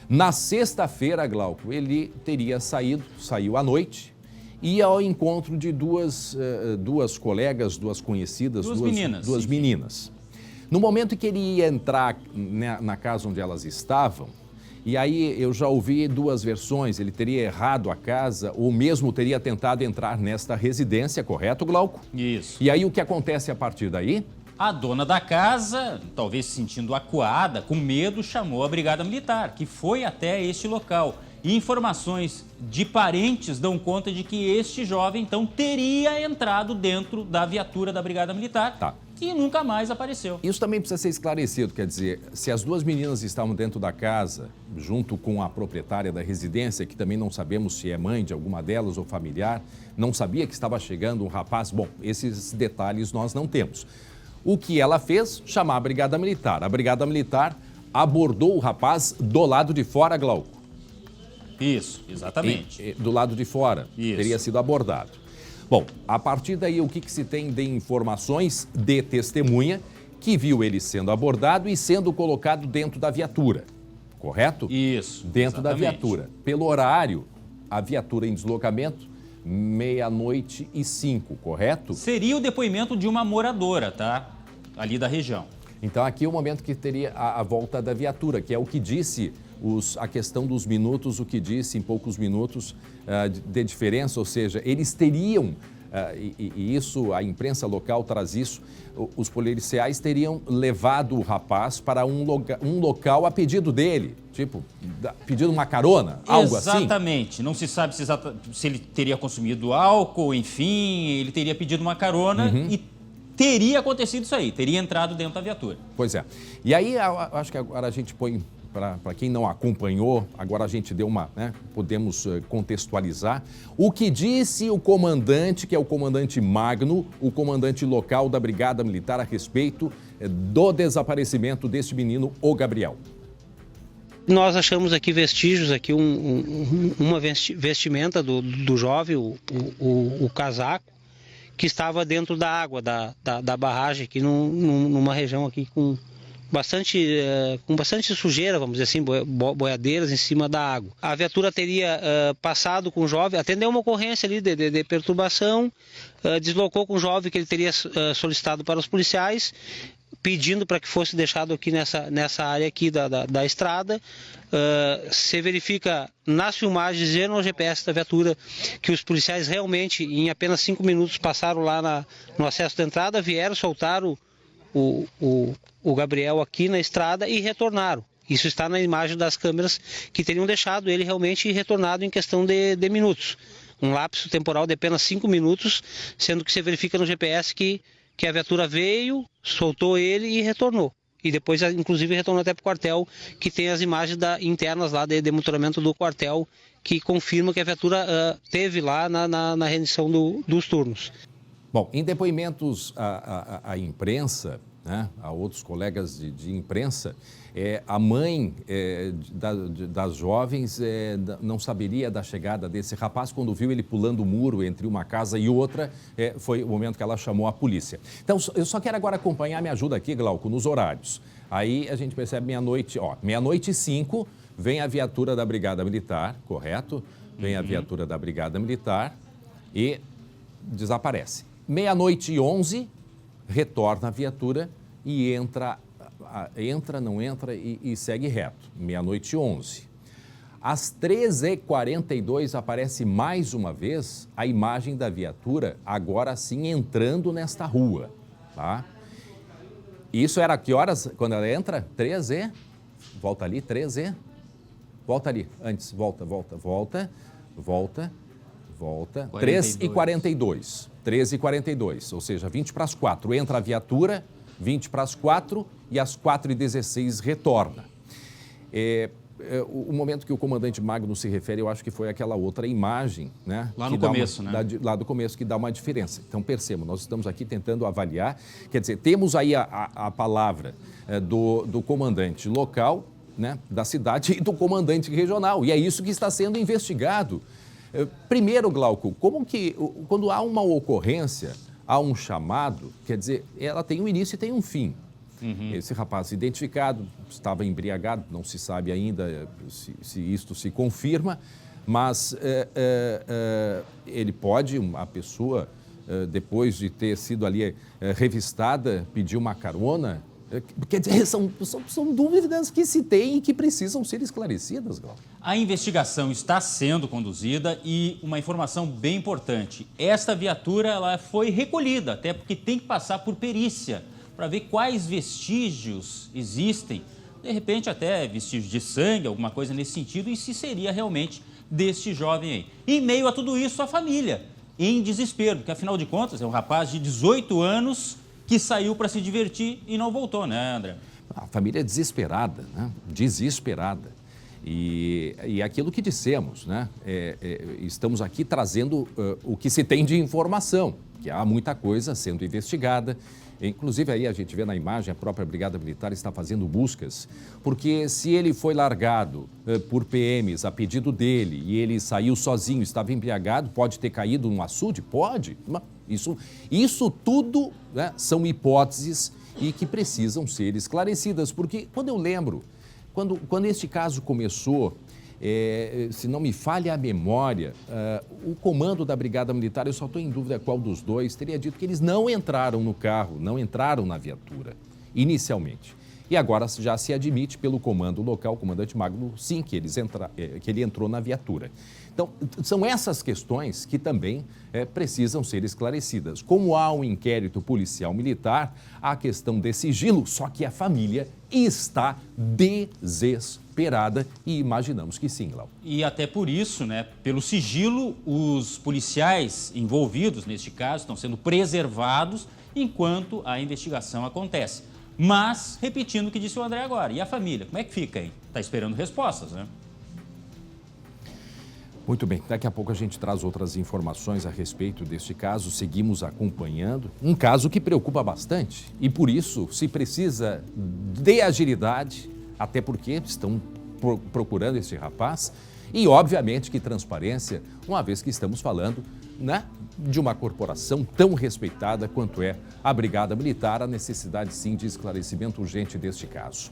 Na sexta-feira, Glauco, ele teria saiu à noite, e ao encontro de duas colegas, duas conhecidas, duas meninas. No momento em que ele ia entrar na casa onde elas estavam, e aí eu já ouvi duas versões, ele teria errado a casa ou mesmo teria tentado entrar nesta residência, correto, Glauco? Isso. E aí o que acontece a partir daí? A dona da casa, talvez se sentindo acuada, com medo, chamou a Brigada Militar, que foi até este local. E informações de parentes dão conta de que este jovem, então, teria entrado dentro da viatura da Brigada Militar e nunca mais apareceu. Isso também precisa ser esclarecido, quer dizer, se as duas meninas estavam dentro da casa, junto com a proprietária da residência, que também não sabemos se é mãe de alguma delas ou familiar, não sabia que estava chegando um rapaz, bom, esses detalhes nós não temos. O que ela fez? Chamar a Brigada Militar. A Brigada Militar abordou o rapaz do lado de fora, Glauco. Isso, exatamente. Do lado de fora, teria sido abordado. Bom, a partir daí, o que se tem de informações de testemunha que viu ele sendo abordado e sendo colocado dentro da viatura, correto? Isso, dentro da viatura. Pelo horário, a viatura em deslocamento, 00:05, correto? Seria o depoimento de uma moradora, tá? Ali da região. Então, aqui é o momento que teria a volta da viatura, que é o que disse a questão dos minutos, o que disse em poucos minutos de diferença, ou seja, eles teriam, e isso, a imprensa local traz isso, os policiais teriam levado o rapaz para um local a pedido dele, tipo, pedindo uma carona, algo assim? Exatamente, não se sabe se ele teria consumido álcool, enfim, ele teria pedido uma carona e teria acontecido isso aí, teria entrado dentro da viatura. Pois é, e aí acho que agora a gente põe... Para quem não acompanhou, agora a gente deu podemos contextualizar. O que disse o comandante, que é o comandante Magno, o comandante local da Brigada Militar, a respeito do desaparecimento deste menino, o Gabriel? Nós achamos aqui vestígios, aqui uma vestimenta do jovem, o casaco, que estava dentro da água da barragem, aqui numa região aqui com bastante sujeira, vamos dizer assim, boiadeiras em cima da água. A viatura teria passado com o jovem, atendeu uma ocorrência ali de perturbação, deslocou com o jovem que ele teria solicitado para os policiais, pedindo para que fosse deixado aqui nessa área aqui da estrada. Se verifica nas filmagens e no GPS da viatura que os policiais realmente, em apenas 5 minutos, passaram lá no acesso da entrada, vieram, soltaram o Gabriel aqui na estrada e retornaram. Isso está na imagem das câmeras que teriam deixado ele realmente retornado em questão de minutos. Um lapso temporal de apenas 5 minutos, sendo que se verifica no GPS que a viatura veio, soltou ele e retornou. E depois, inclusive, retornou até para o quartel, que tem as imagens internas lá de monitoramento do quartel, que confirma que a viatura teve lá na rendição dos turnos. Bom, em depoimentos à imprensa, né, a outros colegas de imprensa, a mãe das jovens não saberia da chegada desse rapaz. Quando viu ele pulando o muro entre uma casa e outra, foi o momento que ela chamou a polícia. Então, eu só quero agora acompanhar, me ajuda aqui, Glauco, nos horários. Aí a gente percebe 00:05, vem a viatura da Brigada Militar, correto? Vem a viatura da Brigada Militar e desaparece. 00:11, retorna a viatura e entra, não entra e segue reto. 00:11. Às 13h42 aparece mais uma vez a imagem da viatura, agora sim entrando nesta rua, tá? Isso era que horas quando ela entra? 13h? Volta ali, 13h? Volta ali, antes, volta. Volta. 42. 3h42. 13h42, ou seja, 20 para as 4. Entra a viatura, 20 para as 4 e às 4h16 retorna. O momento que o comandante Magno se refere, eu acho que foi aquela outra imagem, né? Lá no começo, né? Lá do começo, que dá uma diferença. Então, percebam, nós estamos aqui tentando avaliar, quer dizer, temos aí a palavra do comandante local, né, da cidade e do comandante regional, e é isso que está sendo investigado. Primeiro, Glauco, como que, quando há uma ocorrência, há um chamado, quer dizer, ela tem um início e tem um fim. Esse rapaz identificado estava embriagado, não se sabe ainda se isto se confirma, mas ele pode, a pessoa, depois de ter sido ali revistada, pedir uma carona. Quer dizer, são dúvidas que se tem e que precisam ser esclarecidas, Glauco. A investigação está sendo conduzida e uma informação bem importante. Esta viatura ela foi recolhida, até porque tem que passar por perícia, para ver quais vestígios existem, de repente até vestígios de sangue, alguma coisa nesse sentido, e se seria realmente deste jovem aí. Em meio a tudo isso, a família, em desespero, porque afinal de contas é um rapaz de 18 anos que saiu para se divertir e não voltou, né, André? A família é desesperada, né? Desesperada. E aquilo que dissemos, né? Estamos aqui trazendo o que se tem de informação, que há muita coisa sendo investigada. Inclusive, aí a gente vê na imagem, a própria Brigada Militar está fazendo buscas, porque se ele foi largado por PMs a pedido dele e ele saiu sozinho, estava embriagado, pode ter caído num açude? Pode. Isso tudo, né, são hipóteses e que precisam ser esclarecidas, porque quando eu lembro, quando este caso começou, se não me falha a memória, o comando da Brigada Militar, eu só estou em dúvida qual dos dois, teria dito que eles não entraram no carro, não entraram na viatura, inicialmente. E agora já se admite pelo comando local, o comandante Magno, sim, que ele entrou na viatura. Então, são essas questões que também precisam ser esclarecidas. Como há um inquérito policial militar, há a questão de sigilo, só que a família está desesperada e imaginamos que sim, Glauco. E até por isso, né, pelo sigilo, os policiais envolvidos neste caso estão sendo preservados enquanto a investigação acontece. Mas, repetindo o que disse o André agora, e a família, como é que fica aí? Está esperando respostas, né? Muito bem, daqui a pouco a gente traz outras informações a respeito deste caso, seguimos acompanhando. Um caso que preocupa bastante e por isso se precisa de agilidade, até porque estão procurando esse rapaz e obviamente que transparência, uma vez que estamos falando, né, de uma corporação tão respeitada quanto é a Brigada Militar, a necessidade sim de esclarecimento urgente deste caso.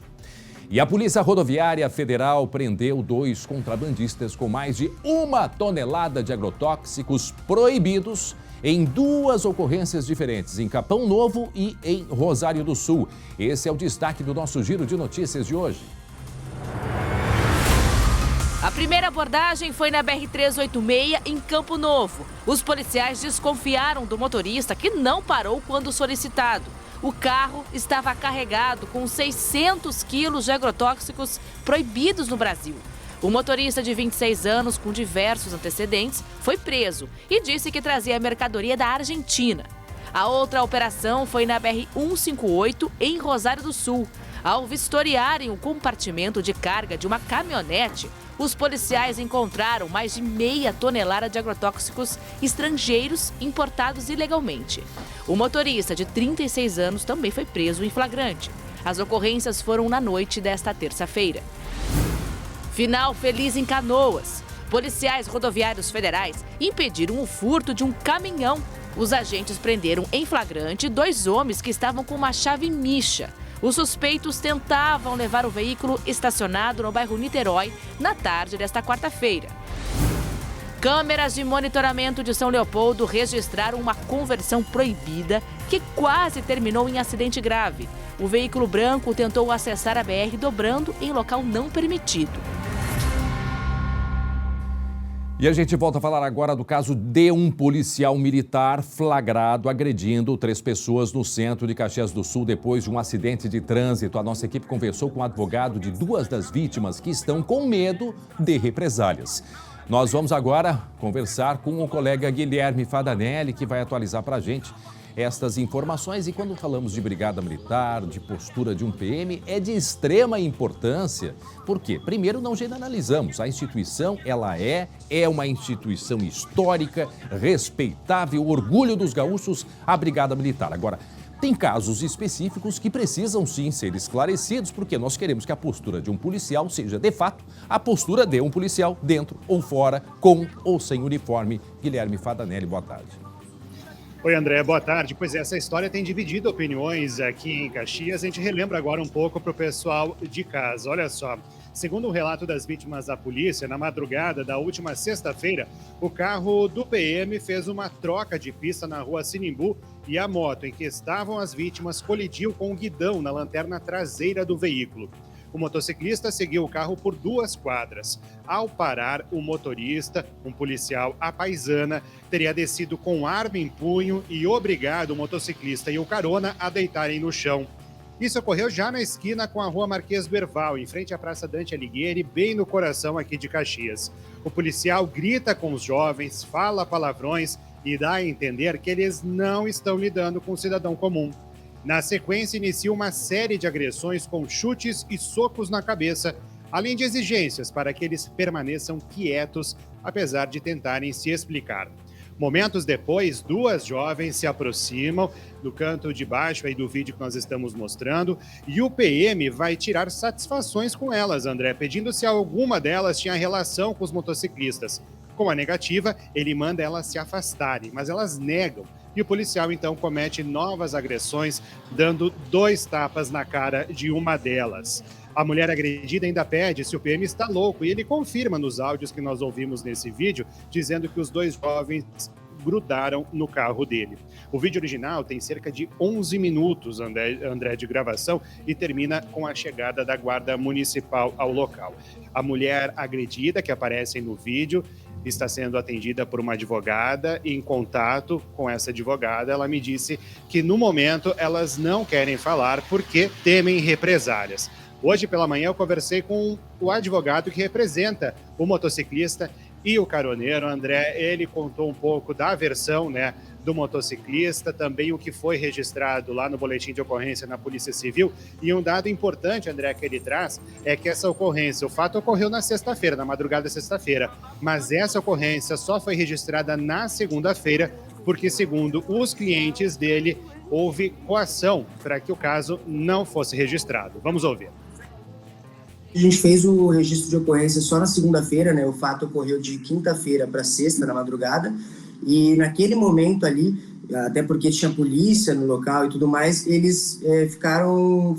E a Polícia Rodoviária Federal prendeu 2 contrabandistas com mais de 1 tonelada de agrotóxicos proibidos em 2 ocorrências diferentes, em Capão Novo e em Rosário do Sul. Esse é o destaque do nosso Giro de Notícias de hoje. A primeira abordagem foi na BR-386, em Campo Novo. Os policiais desconfiaram do motorista, que não parou quando solicitado. O carro estava carregado com 600 quilos de agrotóxicos proibidos no Brasil. O motorista de 26 anos, com diversos antecedentes, foi preso e disse que trazia mercadoria da Argentina. A outra operação foi na BR-158, em Rosário do Sul. Ao vistoriarem o compartimento de carga de uma caminhonete, os policiais encontraram mais de meia tonelada de agrotóxicos estrangeiros importados ilegalmente. O motorista, de 36 anos, também foi preso em flagrante. As ocorrências foram na noite desta terça-feira. Final feliz em Canoas. Policiais rodoviários federais impediram o furto de um caminhão. Os agentes prenderam em flagrante 2 homens que estavam com uma chave micha. Os suspeitos tentavam levar o veículo estacionado no bairro Niterói na tarde desta quarta-feira. Câmeras de monitoramento de São Leopoldo registraram uma conversão proibida que quase terminou em acidente grave. O veículo branco tentou acessar a BR dobrando em local não permitido. E a gente volta a falar agora do caso de um policial militar flagrado agredindo 3 pessoas no centro de Caxias do Sul depois de um acidente de trânsito. A nossa equipe conversou com o advogado de 2 das vítimas que estão com medo de represálias. Nós vamos agora conversar com o colega Guilherme Fadanelli, que vai atualizar para a gente estas informações. E quando falamos de brigada militar, de postura de um PM, é de extrema importância. Por quê? Primeiro, não generalizamos. A instituição, ela é uma instituição histórica, respeitável, orgulho dos gaúchos, a brigada militar. Agora, tem casos específicos que precisam sim ser esclarecidos, porque nós queremos que a postura de um policial seja, de fato, a postura de um policial dentro ou fora, com ou sem uniforme. Guilherme Fadanelli, boa tarde. Oi, André, boa tarde. Pois é, essa história tem dividido opiniões aqui em Caxias. A gente relembra agora um pouco para o pessoal de casa. Olha só, segundo o relato das vítimas da polícia, na madrugada da última sexta-feira, o carro do PM fez uma troca de pista na rua Sinimbu e a moto em que estavam as vítimas colidiu com um guidão na lanterna traseira do veículo. O motociclista seguiu o carro por 2 quadras. Ao parar, o motorista, um policial à paisana, teria descido com arma em punho e obrigado o motociclista e o carona a deitarem no chão. Isso ocorreu já na esquina com a rua Marquês do Herval, em frente à Praça Dante Alighieri, bem no coração aqui de Caxias. O policial grita com os jovens, fala palavrões e dá a entender que eles não estão lidando com o cidadão comum. Na sequência, inicia uma série de agressões com chutes e socos na cabeça, além de exigências para que eles permaneçam quietos, apesar de tentarem se explicar. Momentos depois, 2 jovens se aproximam do canto de baixo aí do vídeo que nós estamos mostrando e o PM vai tirar satisfações com elas, André, pedindo se alguma delas tinha relação com os motociclistas. Com a negativa, ele manda elas se afastarem, mas elas negam. E o policial, então, comete novas agressões, dando 2 tapas na cara de uma delas. A mulher agredida ainda pede se o PM está louco e ele confirma nos áudios que nós ouvimos nesse vídeo, dizendo que os 2 jovens grudaram no carro dele. O vídeo original tem cerca de 11 minutos, André, de gravação e termina com a chegada da Guarda Municipal ao local. A mulher agredida, que aparece no vídeo, está sendo atendida por uma advogada e em contato com essa advogada, ela me disse que no momento elas não querem falar porque temem represálias. Hoje pela manhã eu conversei com o advogado que representa o motociclista e o caroneiro, André. Ele contou um pouco da versão, do motociclista, também o que foi registrado lá no boletim de ocorrência na Polícia Civil. E um dado importante, André, que ele traz, é que essa ocorrência, o fato ocorreu na sexta-feira, na madrugada da sexta-feira, mas essa ocorrência só foi registrada na segunda-feira, porque, segundo os clientes dele, houve coação para que o caso não fosse registrado. Vamos ouvir. A gente fez o registro de ocorrência só na segunda-feira, o fato ocorreu de quinta-feira para sexta, na madrugada, e naquele momento ali, até porque tinha polícia no local e tudo mais, eles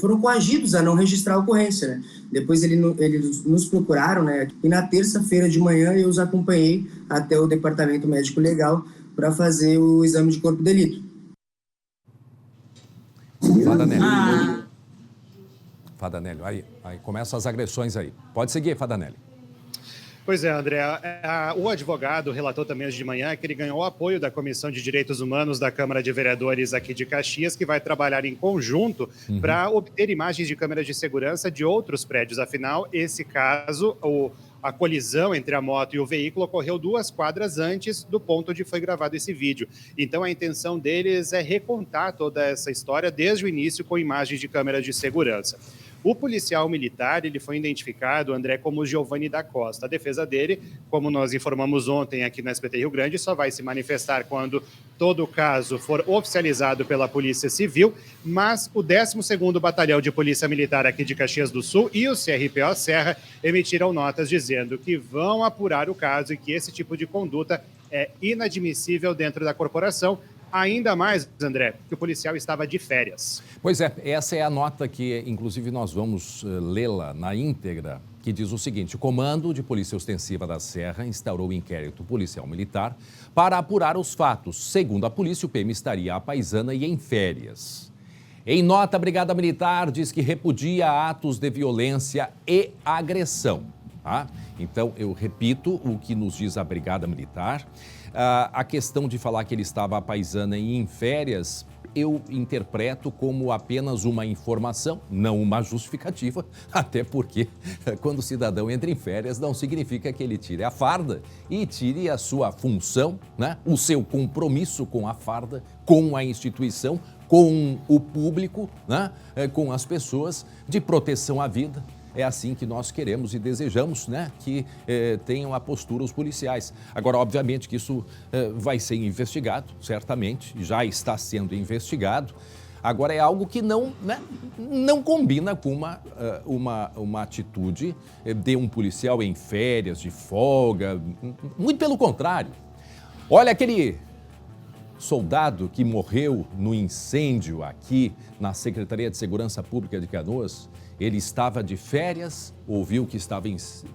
foram coagidos a não registrar a ocorrência, Depois eles nos procuraram, e na terça-feira de manhã eu os acompanhei até o departamento médico legal para fazer o exame de corpo de delito. Fadanelli, aí começam as agressões aí. Pode seguir, Fadanelli. Pois é, André, o advogado relatou também hoje de manhã que ele ganhou o apoio da Comissão de Direitos Humanos da Câmara de Vereadores aqui de Caxias, que vai trabalhar em conjunto para obter imagens de câmeras de segurança de outros prédios. Afinal, esse caso, a colisão entre a moto e o veículo ocorreu 2 quadras antes do ponto onde foi gravado esse vídeo. Então, a intenção deles é recontar toda essa história desde o início com imagens de câmeras de segurança. O policial militar, ele foi identificado, André, como Giovanni da Costa. A defesa dele, como nós informamos ontem aqui no SBT Rio Grande, só vai se manifestar quando todo o caso for oficializado pela Polícia Civil, mas o 12º Batalhão de Polícia Militar aqui de Caxias do Sul e o CRPO Serra emitiram notas dizendo que vão apurar o caso e que esse tipo de conduta é inadmissível dentro da corporação. Ainda mais, André, que o policial estava de férias. Pois é, essa é a nota que, inclusive, nós vamos lê-la na íntegra, que diz o seguinte: o Comando de Polícia Ostensiva da Serra instaurou inquérito policial militar para apurar os fatos. Segundo a polícia, o PM estaria à paisana e em férias. Em nota, a Brigada Militar diz que repudia atos de violência e agressão. Tá? Então, eu repito o que nos diz a Brigada Militar. A questão de falar que ele estava à paisana e em férias, eu interpreto como apenas uma informação, não uma justificativa, até porque quando o cidadão entra em férias não significa que ele tire a farda e tire a sua função, né? O seu compromisso com a farda, com a instituição, com o público, né? Com as pessoas, de proteção à vida. É assim que nós queremos e desejamos, né, que tenham a postura os policiais. Agora, obviamente que isso vai ser investigado, certamente, já está sendo investigado. Agora, é algo que não combina com uma atitude de um policial em férias, de folga, muito pelo contrário. Olha aquele soldado que morreu no incêndio aqui na Secretaria de Segurança Pública de Canoas. Ele estava de férias, ouviu que estava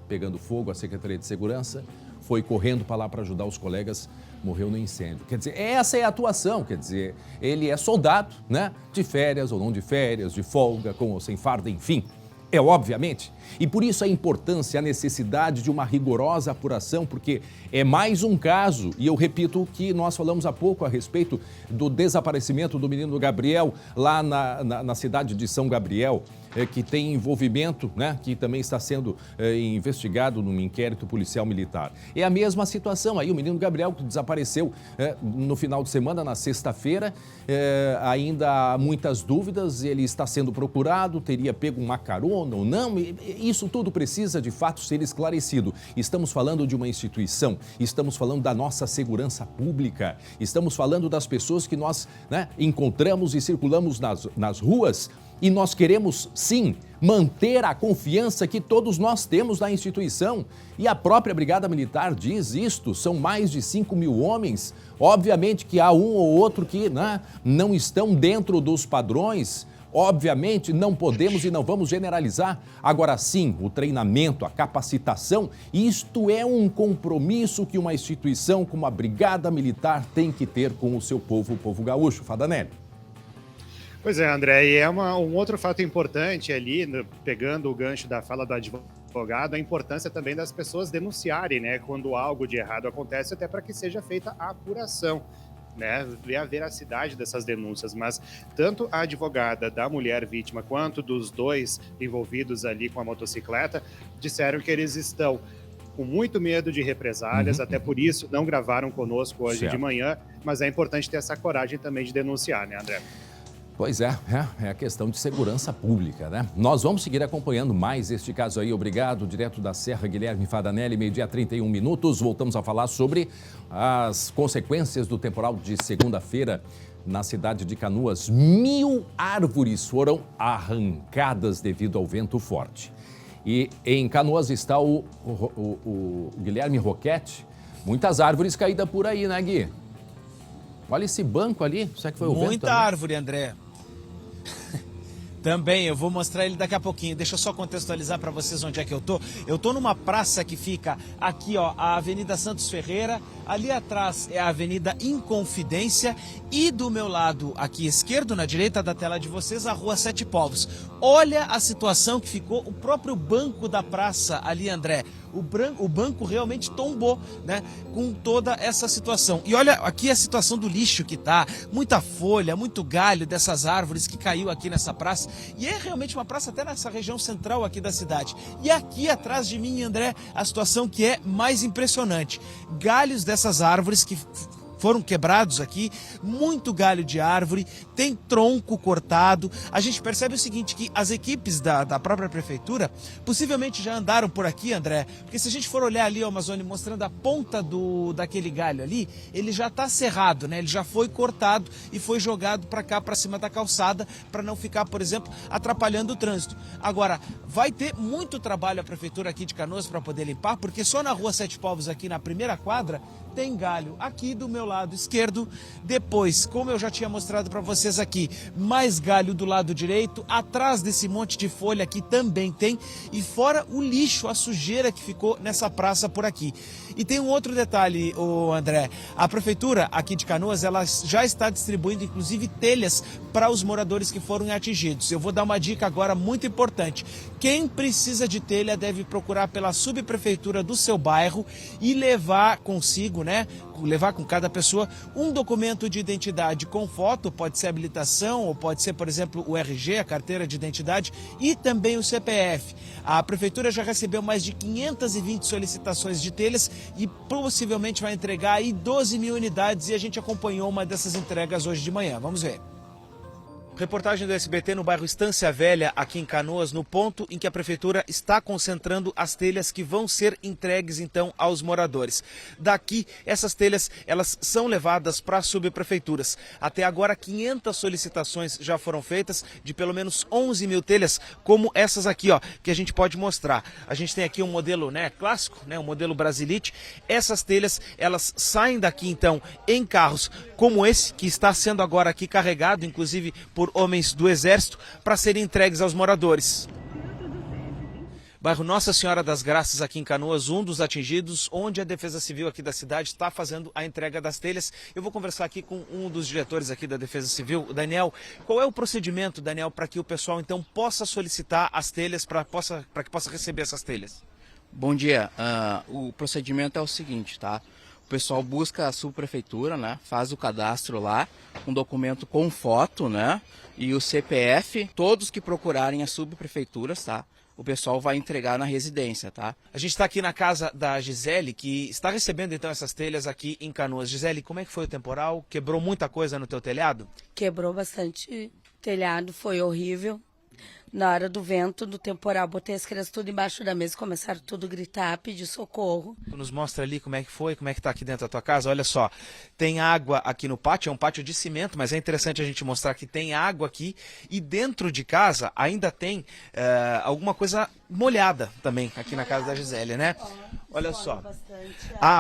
pegando fogo a Secretaria de Segurança, foi correndo para lá para ajudar os colegas, morreu no incêndio. Quer dizer, essa é a atuação, quer dizer, ele é soldado, né? De férias ou não de férias, de folga, com ou sem farda, enfim. É obviamente. E por isso a importância, a necessidade de uma rigorosa apuração, porque é mais um caso, e eu repito o que nós falamos há pouco a respeito do desaparecimento do menino Gabriel lá na cidade de São Gabriel, que tem envolvimento, né, que também está sendo investigado num inquérito policial militar. É a mesma situação aí, o menino Gabriel que desapareceu no final de semana, na sexta-feira, ainda há muitas dúvidas, ele está sendo procurado, teria pego uma carona ou não, isso tudo precisa de fato ser esclarecido. Estamos falando de uma instituição, estamos falando da nossa segurança pública, estamos falando das pessoas que nós, né, encontramos e circulamos nas ruas. E nós queremos, sim, manter a confiança que todos nós temos na instituição. E a própria Brigada Militar diz isto, são mais de 5 mil homens. Obviamente que há um ou outro que, né, não estão dentro dos padrões. Obviamente não podemos e não vamos generalizar. Agora sim, o treinamento, a capacitação, isto é um compromisso que uma instituição como a Brigada Militar tem que ter com o seu povo, o povo gaúcho. Fadanelli. Pois é, André, e é um outro fato importante ali, pegando o gancho da fala do advogado, a importância também das pessoas denunciarem, né, quando algo de errado acontece, até para que seja feita a apuração, né, ver a veracidade dessas denúncias. Mas tanto a advogada da mulher vítima quanto dos dois envolvidos ali com a motocicleta disseram que eles estão com muito medo de represálias, até por isso não gravaram conosco hoje de manhã, mas é importante ter essa coragem também de denunciar, né, André? Pois é a questão de segurança pública, né? Nós vamos seguir acompanhando mais este caso aí. Obrigado, direto da Serra, Guilherme Fadanelli, 12h31. Voltamos a falar sobre as consequências do temporal de segunda-feira na cidade de Canoas. 1000 árvores foram arrancadas devido ao vento forte. E em Canoas está o Guilherme Roquete. Muitas árvores caídas por aí, né, Gui? Olha esse banco ali, será que foi o vento? Muita árvore, André. Também, eu vou mostrar ele daqui a pouquinho. Deixa eu só contextualizar para vocês onde é que eu tô. Eu tô numa praça que fica aqui, ó, a Avenida Santos Ferreira. Ali atrás é a Avenida Inconfidência e do meu lado aqui esquerdo, na direita da tela de vocês, a Rua Sete Povos. Olha a situação que ficou o próprio banco da praça ali, André. O banco realmente tombou, né, com toda essa situação. E olha aqui a situação do lixo que tá, muita folha, muito galho dessas árvores que caiu aqui nessa praça. E é realmente uma praça até nessa região central aqui da cidade. E aqui atrás de mim, André, a situação que é mais impressionante. Galhos dessas árvores que foram quebrados aqui, muito galho de árvore, tem tronco cortado. A gente percebe o seguinte, que as equipes da própria prefeitura possivelmente já andaram por aqui, André, porque se a gente for olhar ali, ó, Amazônia, mostrando a ponta daquele galho ali, ele já está cerrado, né? Ele já foi cortado e foi jogado para cá, para cima da calçada, para não ficar, por exemplo, atrapalhando o trânsito. Agora, vai ter muito trabalho a prefeitura aqui de Canoas para poder limpar, porque só na Rua Sete Povos, aqui na primeira quadra, tem galho aqui do meu lado esquerdo. Depois, como eu já tinha mostrado para vocês aqui, mais galho do lado direito. Atrás desse monte de folha aqui também tem. E fora o lixo, a sujeira que ficou nessa praça por aqui. E tem um outro detalhe, André. A prefeitura aqui de Canoas, ela já está distribuindo, inclusive, telhas para os moradores que foram atingidos. Eu vou dar uma dica agora muito importante. Quem precisa de telha deve procurar pela subprefeitura do seu bairro e levar consigo, levar com cada pessoa um documento de identidade com foto, pode ser habilitação ou pode ser, por exemplo, o RG, a carteira de identidade, e também o CPF. A prefeitura já recebeu mais de 520 solicitações de telhas e possivelmente vai entregar aí 12 mil unidades, e a gente acompanhou uma dessas entregas hoje de manhã. Vamos ver. Reportagem do SBT no bairro Estância Velha, aqui em Canoas, no ponto em que a prefeitura está concentrando as telhas que vão ser entregues, então, aos moradores. Daqui, essas telhas, elas são levadas para as subprefeituras. Até agora, 500 solicitações já foram feitas, de pelo menos 11 mil telhas, como essas aqui, ó, que a gente pode mostrar. A gente tem aqui um modelo, clássico, um modelo Brasilite. Essas telhas, elas saem daqui, então, em carros como esse, que está sendo agora aqui carregado, inclusive, por homens do Exército, para serem entregues aos moradores. Bairro Nossa Senhora das Graças, aqui em Canoas, um dos atingidos, onde a Defesa Civil aqui da cidade está fazendo a entrega das telhas. Eu vou conversar aqui com um dos diretores aqui da Defesa Civil, o Daniel. Qual é o procedimento, Daniel, para que o pessoal então possa solicitar as telhas, para que possa receber essas telhas? Bom dia. O procedimento é o seguinte, tá? O pessoal busca a subprefeitura, faz o cadastro lá, um documento com foto, e o CPF. Todos que procurarem as subprefeituras, tá? O pessoal vai entregar na residência, tá? A gente está aqui na casa da Gisele, que está recebendo então essas telhas aqui em Canoas. Gisele, como é que foi o temporal? Quebrou muita coisa no teu telhado? Quebrou bastante telhado, foi horrível. Na hora do vento, do temporal, botei as crianças tudo embaixo da mesa, começaram tudo a gritar, pedir socorro. Tu nos mostra ali como é que foi, como é que tá aqui dentro da tua casa. Olha só, tem água aqui no pátio, é um pátio de cimento, mas é interessante a gente mostrar que tem água aqui. E dentro de casa ainda tem alguma coisa molhada também, aqui na casa da Gisele, Olha só.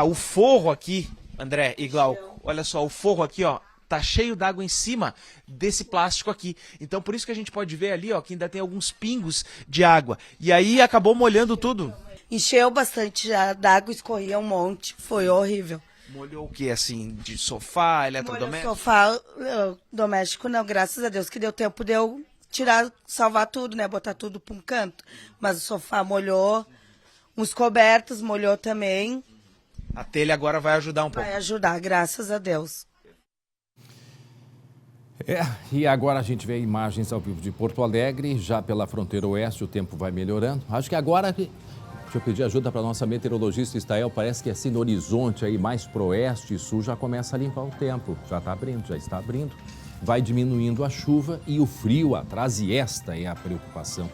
O forro aqui, André e Glauco, olha só, o forro aqui, ó. Tá cheio d'água em cima desse plástico aqui. Então, por isso que a gente pode ver ali, ó, que ainda tem alguns pingos de água. E aí acabou molhando tudo. Encheu bastante d'água, escorria um monte. Foi horrível. Molhou o que, assim, de sofá, eletrodoméstico? Sofá doméstico, não. Graças a Deus que deu tempo de eu tirar, salvar tudo, botar tudo para um canto. Mas o sofá molhou, uns cobertos molhou também. A telha agora vai ajudar um pouco. Vai ajudar, graças a Deus. E agora a gente vê imagens ao vivo de Porto Alegre, já pela fronteira oeste o tempo vai melhorando. Acho que agora, deixa eu pedir ajuda para a nossa meteorologista Estael, parece que assim no horizonte aí mais pro oeste e sul já começa a limpar o tempo, já está abrindo. Vai diminuindo a chuva e o frio atrás, e esta é a preocupação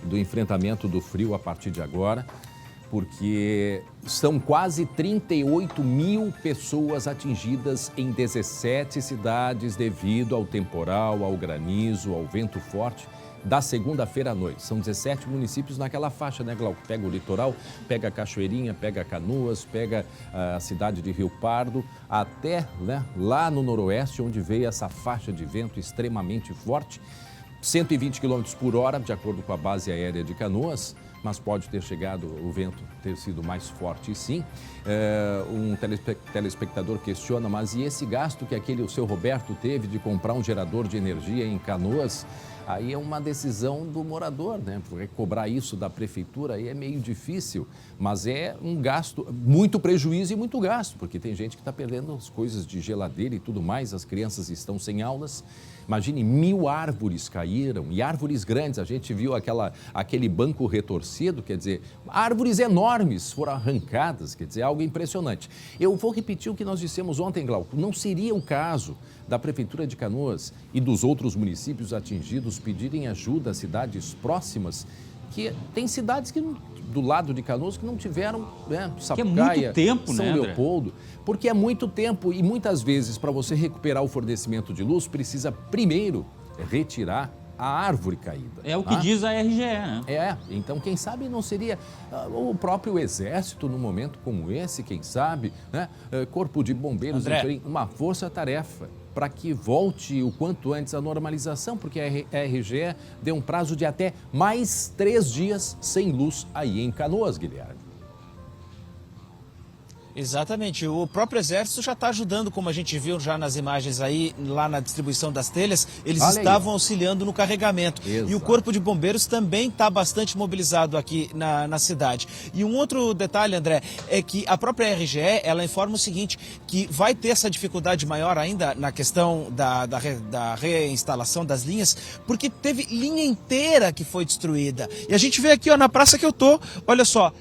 do enfrentamento do frio a partir de agora. Porque são quase 38 mil pessoas atingidas em 17 cidades devido ao temporal, ao granizo, ao vento forte da segunda-feira à noite. São 17 municípios naquela faixa, Glauco? Pega o litoral, pega a Cachoeirinha, pega Canoas, pega a cidade de Rio Pardo, até lá no noroeste, onde veio essa faixa de vento extremamente forte. 120 km por hora, de acordo com a base aérea de Canoas, mas pode ter chegado, o vento ter sido mais forte, sim. Um telespectador questiona, mas e esse gasto que o seu Roberto teve de comprar um gerador de energia em Canoas? Aí é uma decisão do morador, Porque cobrar isso da prefeitura aí é meio difícil, mas é um gasto, muito prejuízo e muito gasto, porque tem gente que está perdendo as coisas de geladeira e tudo mais, as crianças estão sem aulas. Imagine, 1000 árvores caíram, e árvores grandes, a gente viu aquele banco retorcido, quer dizer, árvores enormes foram arrancadas, quer dizer, algo impressionante. Eu vou repetir o que nós dissemos ontem, Glauco, não seria o caso da Prefeitura de Canoas e dos outros municípios atingidos pedirem ajuda às cidades próximas, que tem cidades que do lado de Canoas que não tiveram, Sapucaia, é muito tempo, São Leopoldo, porque é muito tempo e muitas vezes para você recuperar o fornecimento de luz precisa primeiro retirar a árvore caída. É o que diz a RGE, né? Então quem sabe não seria o próprio Exército num momento como esse, quem sabe, né? Corpo de Bombeiros, André, uma força-tarefa para que volte o quanto antes a normalização, porque a RGE deu um prazo de até mais 3 dias sem luz aí em Canoas, Guilherme. Exatamente, o próprio Exército já está ajudando, como a gente viu já nas imagens aí, lá na distribuição das telhas, eles estavam auxiliando no carregamento. Exato. E o Corpo de Bombeiros também está bastante mobilizado aqui na cidade. E um outro detalhe, André, é que a própria RGE, ela informa o seguinte, que vai ter essa dificuldade maior ainda na questão da reinstalação das linhas, porque teve linha inteira que foi destruída. E a gente vê aqui, ó, na praça que eu tô, olha só,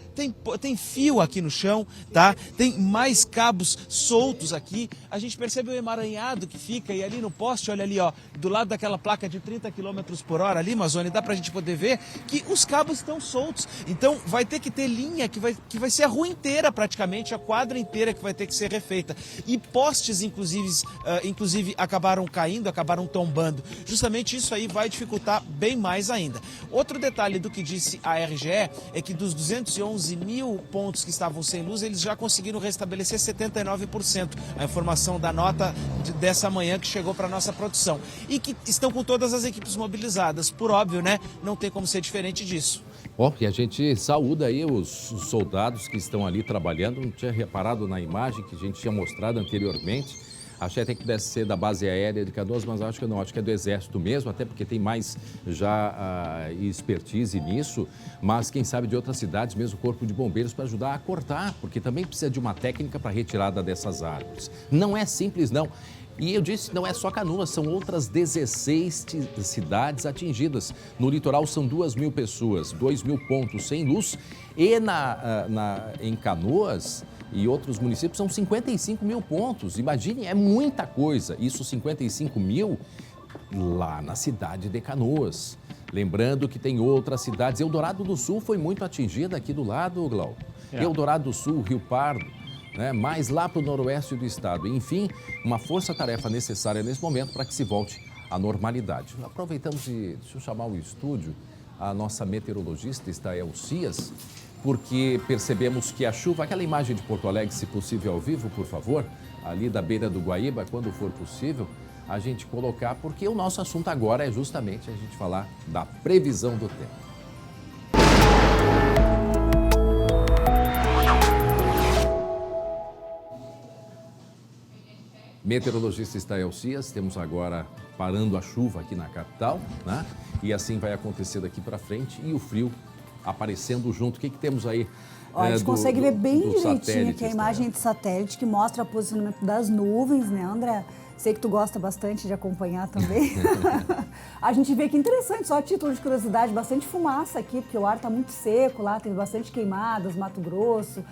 tem fio aqui no chão, tá? Tem mais cabos soltos aqui. A gente percebe o emaranhado que fica e ali no poste, olha ali, ó, do lado daquela placa de 30 km por hora ali, Mazone, dá pra gente poder ver que os cabos estão soltos. Então vai ter que ter linha que vai ser a rua inteira praticamente, a quadra inteira que vai ter que ser refeita. E postes, inclusive acabaram caindo, acabaram tombando. Justamente isso aí vai dificultar bem mais ainda. Outro detalhe do que disse a RGE é que dos 211 mil pontos que estavam sem luz, eles já conseguiram restabelecer 79%. A informação da nota dessa manhã que chegou para a nossa produção. E que estão com todas as equipes mobilizadas. Por óbvio, né? Não tem como ser diferente disso. E a gente saúda aí os soldados que estão ali trabalhando. Não tinha reparado na imagem que a gente tinha mostrado anteriormente. Achei até que pudesse ser da base aérea de Canoas, mas acho que não, acho que é do Exército mesmo, até porque tem mais já expertise nisso, mas quem sabe de outras cidades, mesmo o Corpo de Bombeiros, para ajudar a cortar, porque também precisa de uma técnica para retirada dessas árvores. Não é simples, não. E eu disse, não é só Canoas, são outras 16 cidades atingidas. No litoral são 2.000 pessoas, 2.000 pontos sem luz, e em Canoas e outros municípios são 55 mil pontos. Imagine, é muita coisa. Isso 55 mil lá na cidade de Canoas. Lembrando que tem outras cidades. Eldorado do Sul foi muito atingida aqui do lado, Glau. Eldorado do Sul, Rio Pardo, né? Mais lá para o noroeste do estado. Enfim, uma força-tarefa necessária nesse momento para que se volte à normalidade. Aproveitamos e deixa eu chamar o estúdio. A nossa meteorologista está Elcias, porque percebemos que a chuva, aquela imagem de Porto Alegre, se possível ao vivo, por favor, ali da beira do Guaíba, quando for possível, a gente colocar, porque o nosso assunto agora é justamente a gente falar da previsão do tempo. Meteorologista Estael Cias, temos agora parando a chuva aqui na capital, né? E assim vai acontecer daqui para frente e o frio aparecendo junto. O que temos aí? A gente consegue ver bem direitinho aqui a imagem de satélite que mostra o posicionamento das nuvens, né, André? Sei que tu gosta bastante de acompanhar também. A gente vê que interessante, só a título de curiosidade, bastante fumaça aqui, porque o ar está muito seco lá, teve bastante queimadas, Mato Grosso,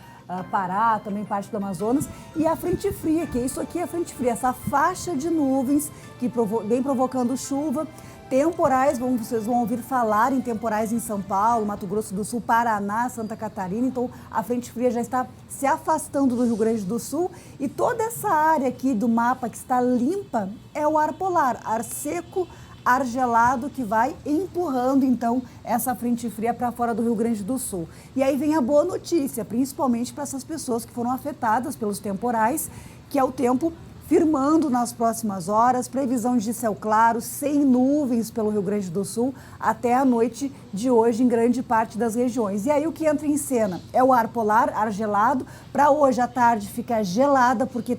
Pará, também parte do Amazonas. E a frente fria, que isso aqui é a frente fria, essa faixa de nuvens que vem provocando chuva. Temporais, vocês vão ouvir falar em temporais em São Paulo, Mato Grosso do Sul, Paraná, Santa Catarina. Então, a frente fria já está se afastando do Rio Grande do Sul. E toda essa área aqui do mapa que está limpa é o ar polar, ar seco, ar gelado, que vai empurrando, então, essa frente fria para fora do Rio Grande do Sul. E aí vem a boa notícia, principalmente para essas pessoas que foram afetadas pelos temporais, que é o tempo firmando nas próximas horas, previsão de céu claro, sem nuvens pelo Rio Grande do Sul, até a noite de hoje em grande parte das regiões. E aí o que entra em cena é o ar polar, ar gelado. Para hoje à tarde fica gelada, porque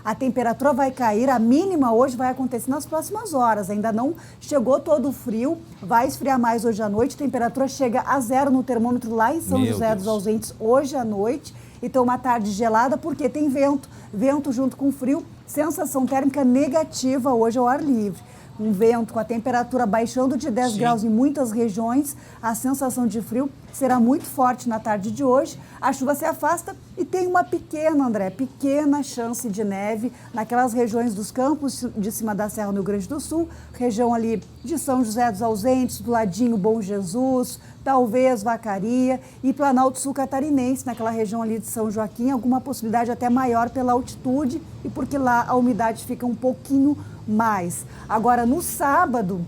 a temperatura vai cair, a mínima hoje vai acontecer nas próximas horas, ainda não chegou todo o frio, vai esfriar mais hoje à noite, temperatura chega a 0 no termômetro lá em São José dos Ausentes hoje à noite. Então, uma tarde gelada, porque tem vento junto com frio, sensação térmica negativa hoje ao ar livre. Um vento com a temperatura baixando de 10 graus em muitas regiões, a sensação de frio será muito forte na tarde de hoje. A chuva se afasta e tem uma pequena chance de neve naquelas regiões dos campos de cima da Serra no Rio Grande do Sul, região ali de São José dos Ausentes, do ladinho Bom Jesus, talvez Vacaria e Planalto Sul Catarinense, naquela região ali de São Joaquim, alguma possibilidade até maior pela altitude e porque lá a umidade fica um pouquinho mais. Agora, no sábado,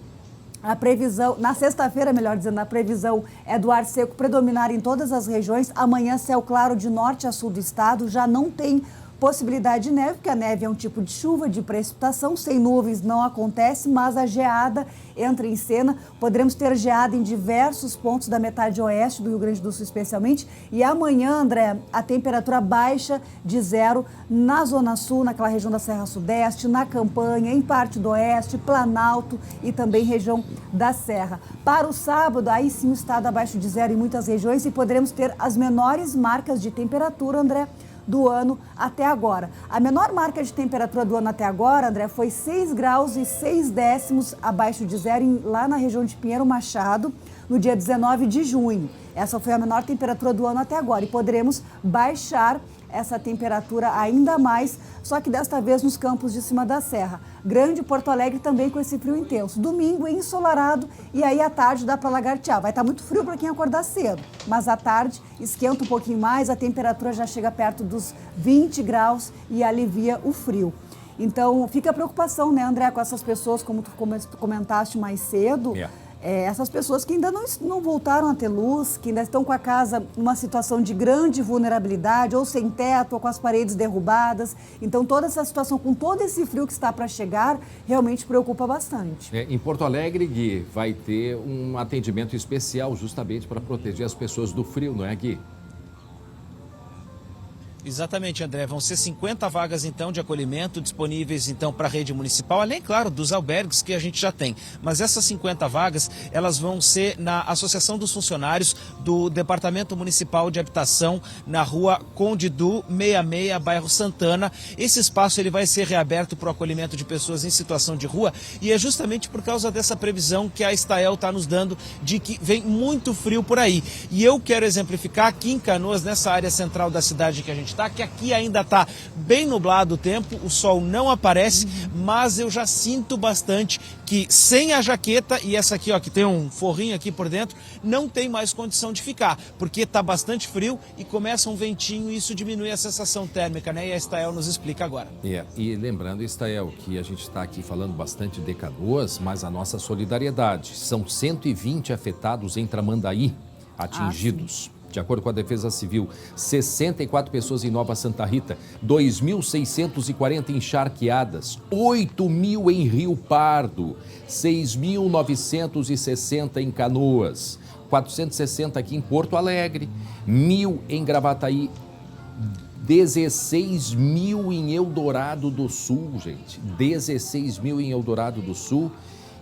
A previsão, na sexta-feira, melhor dizendo, a previsão é do ar seco predominar em todas as regiões. Amanhã, céu claro de norte a sul do estado, já não tem possibilidade de neve, porque a neve é um tipo de chuva, de precipitação, sem nuvens não acontece, mas a geada entra em cena. Poderemos ter geada em diversos pontos da metade oeste do Rio Grande do Sul, especialmente. E amanhã, André, a temperatura baixa de 0 na Zona Sul, naquela região da Serra Sudeste, na Campanha, em parte do Oeste, Planalto e também região da Serra. Para o sábado, aí sim o estado abaixo de 0 em muitas regiões e poderemos ter as menores marcas de temperatura, André, do ano até agora. A menor marca de temperatura do ano até agora, André, foi 6 graus e 6 décimos abaixo de 0 lá na região de Pinheiro Machado, no dia 19 de junho. Essa foi a menor temperatura do ano até agora e poderemos baixar essa temperatura ainda mais, só que desta vez nos campos de cima da serra. Grande Porto Alegre também com esse frio intenso. Domingo ensolarado e aí à tarde dá para lagartear. Vai estar muito frio para quem acordar cedo, mas à tarde esquenta um pouquinho mais, a temperatura já chega perto dos 20 graus e alivia o frio. Então fica a preocupação, né, André, com essas pessoas, como tu comentaste mais cedo, essas pessoas que ainda não voltaram a ter luz, que ainda estão com a casa numa situação de grande vulnerabilidade, ou sem teto, ou com as paredes derrubadas. Então, toda essa situação, com todo esse frio que está para chegar, realmente preocupa bastante. Em Porto Alegre, Gui, vai ter um atendimento especial justamente para proteger as pessoas do frio, não é, Gui? Exatamente, André. Vão ser 50 vagas, então, de acolhimento disponíveis, então, para a rede municipal, além, claro, dos albergues que a gente já tem. Mas essas 50 vagas, elas vão ser na Associação dos Funcionários do Departamento Municipal de Habitação, na rua Conde Du 66, bairro Santana. Esse espaço ele vai ser reaberto para o acolhimento de pessoas em situação de rua e é justamente por causa dessa previsão que a Estael está nos dando de que vem muito frio por aí. E eu quero exemplificar aqui em Canoas, nessa área central da cidade que a gente que aqui ainda está bem nublado o tempo, o sol não aparece, mas eu já sinto bastante que sem a jaqueta, e essa aqui, ó, que tem um forrinho aqui por dentro, não tem mais condição de ficar, porque está bastante frio e começa um ventinho e isso diminui a sensação térmica, né? E a Estael nos explica agora. E lembrando, Estael, que a gente está aqui falando bastante de Canoas, mas a nossa solidariedade. São 120 afetados em Tramandaí, atingidos. De acordo com a Defesa Civil, 64 pessoas em Nova Santa Rita, 2.640 encharqueadas, 8.000 em Rio Pardo, 6.960 em Canoas, 460 aqui em Porto Alegre, 1.000 em Gravataí, 16.000 em Eldorado do Sul, gente, 16.000 em Eldorado do Sul.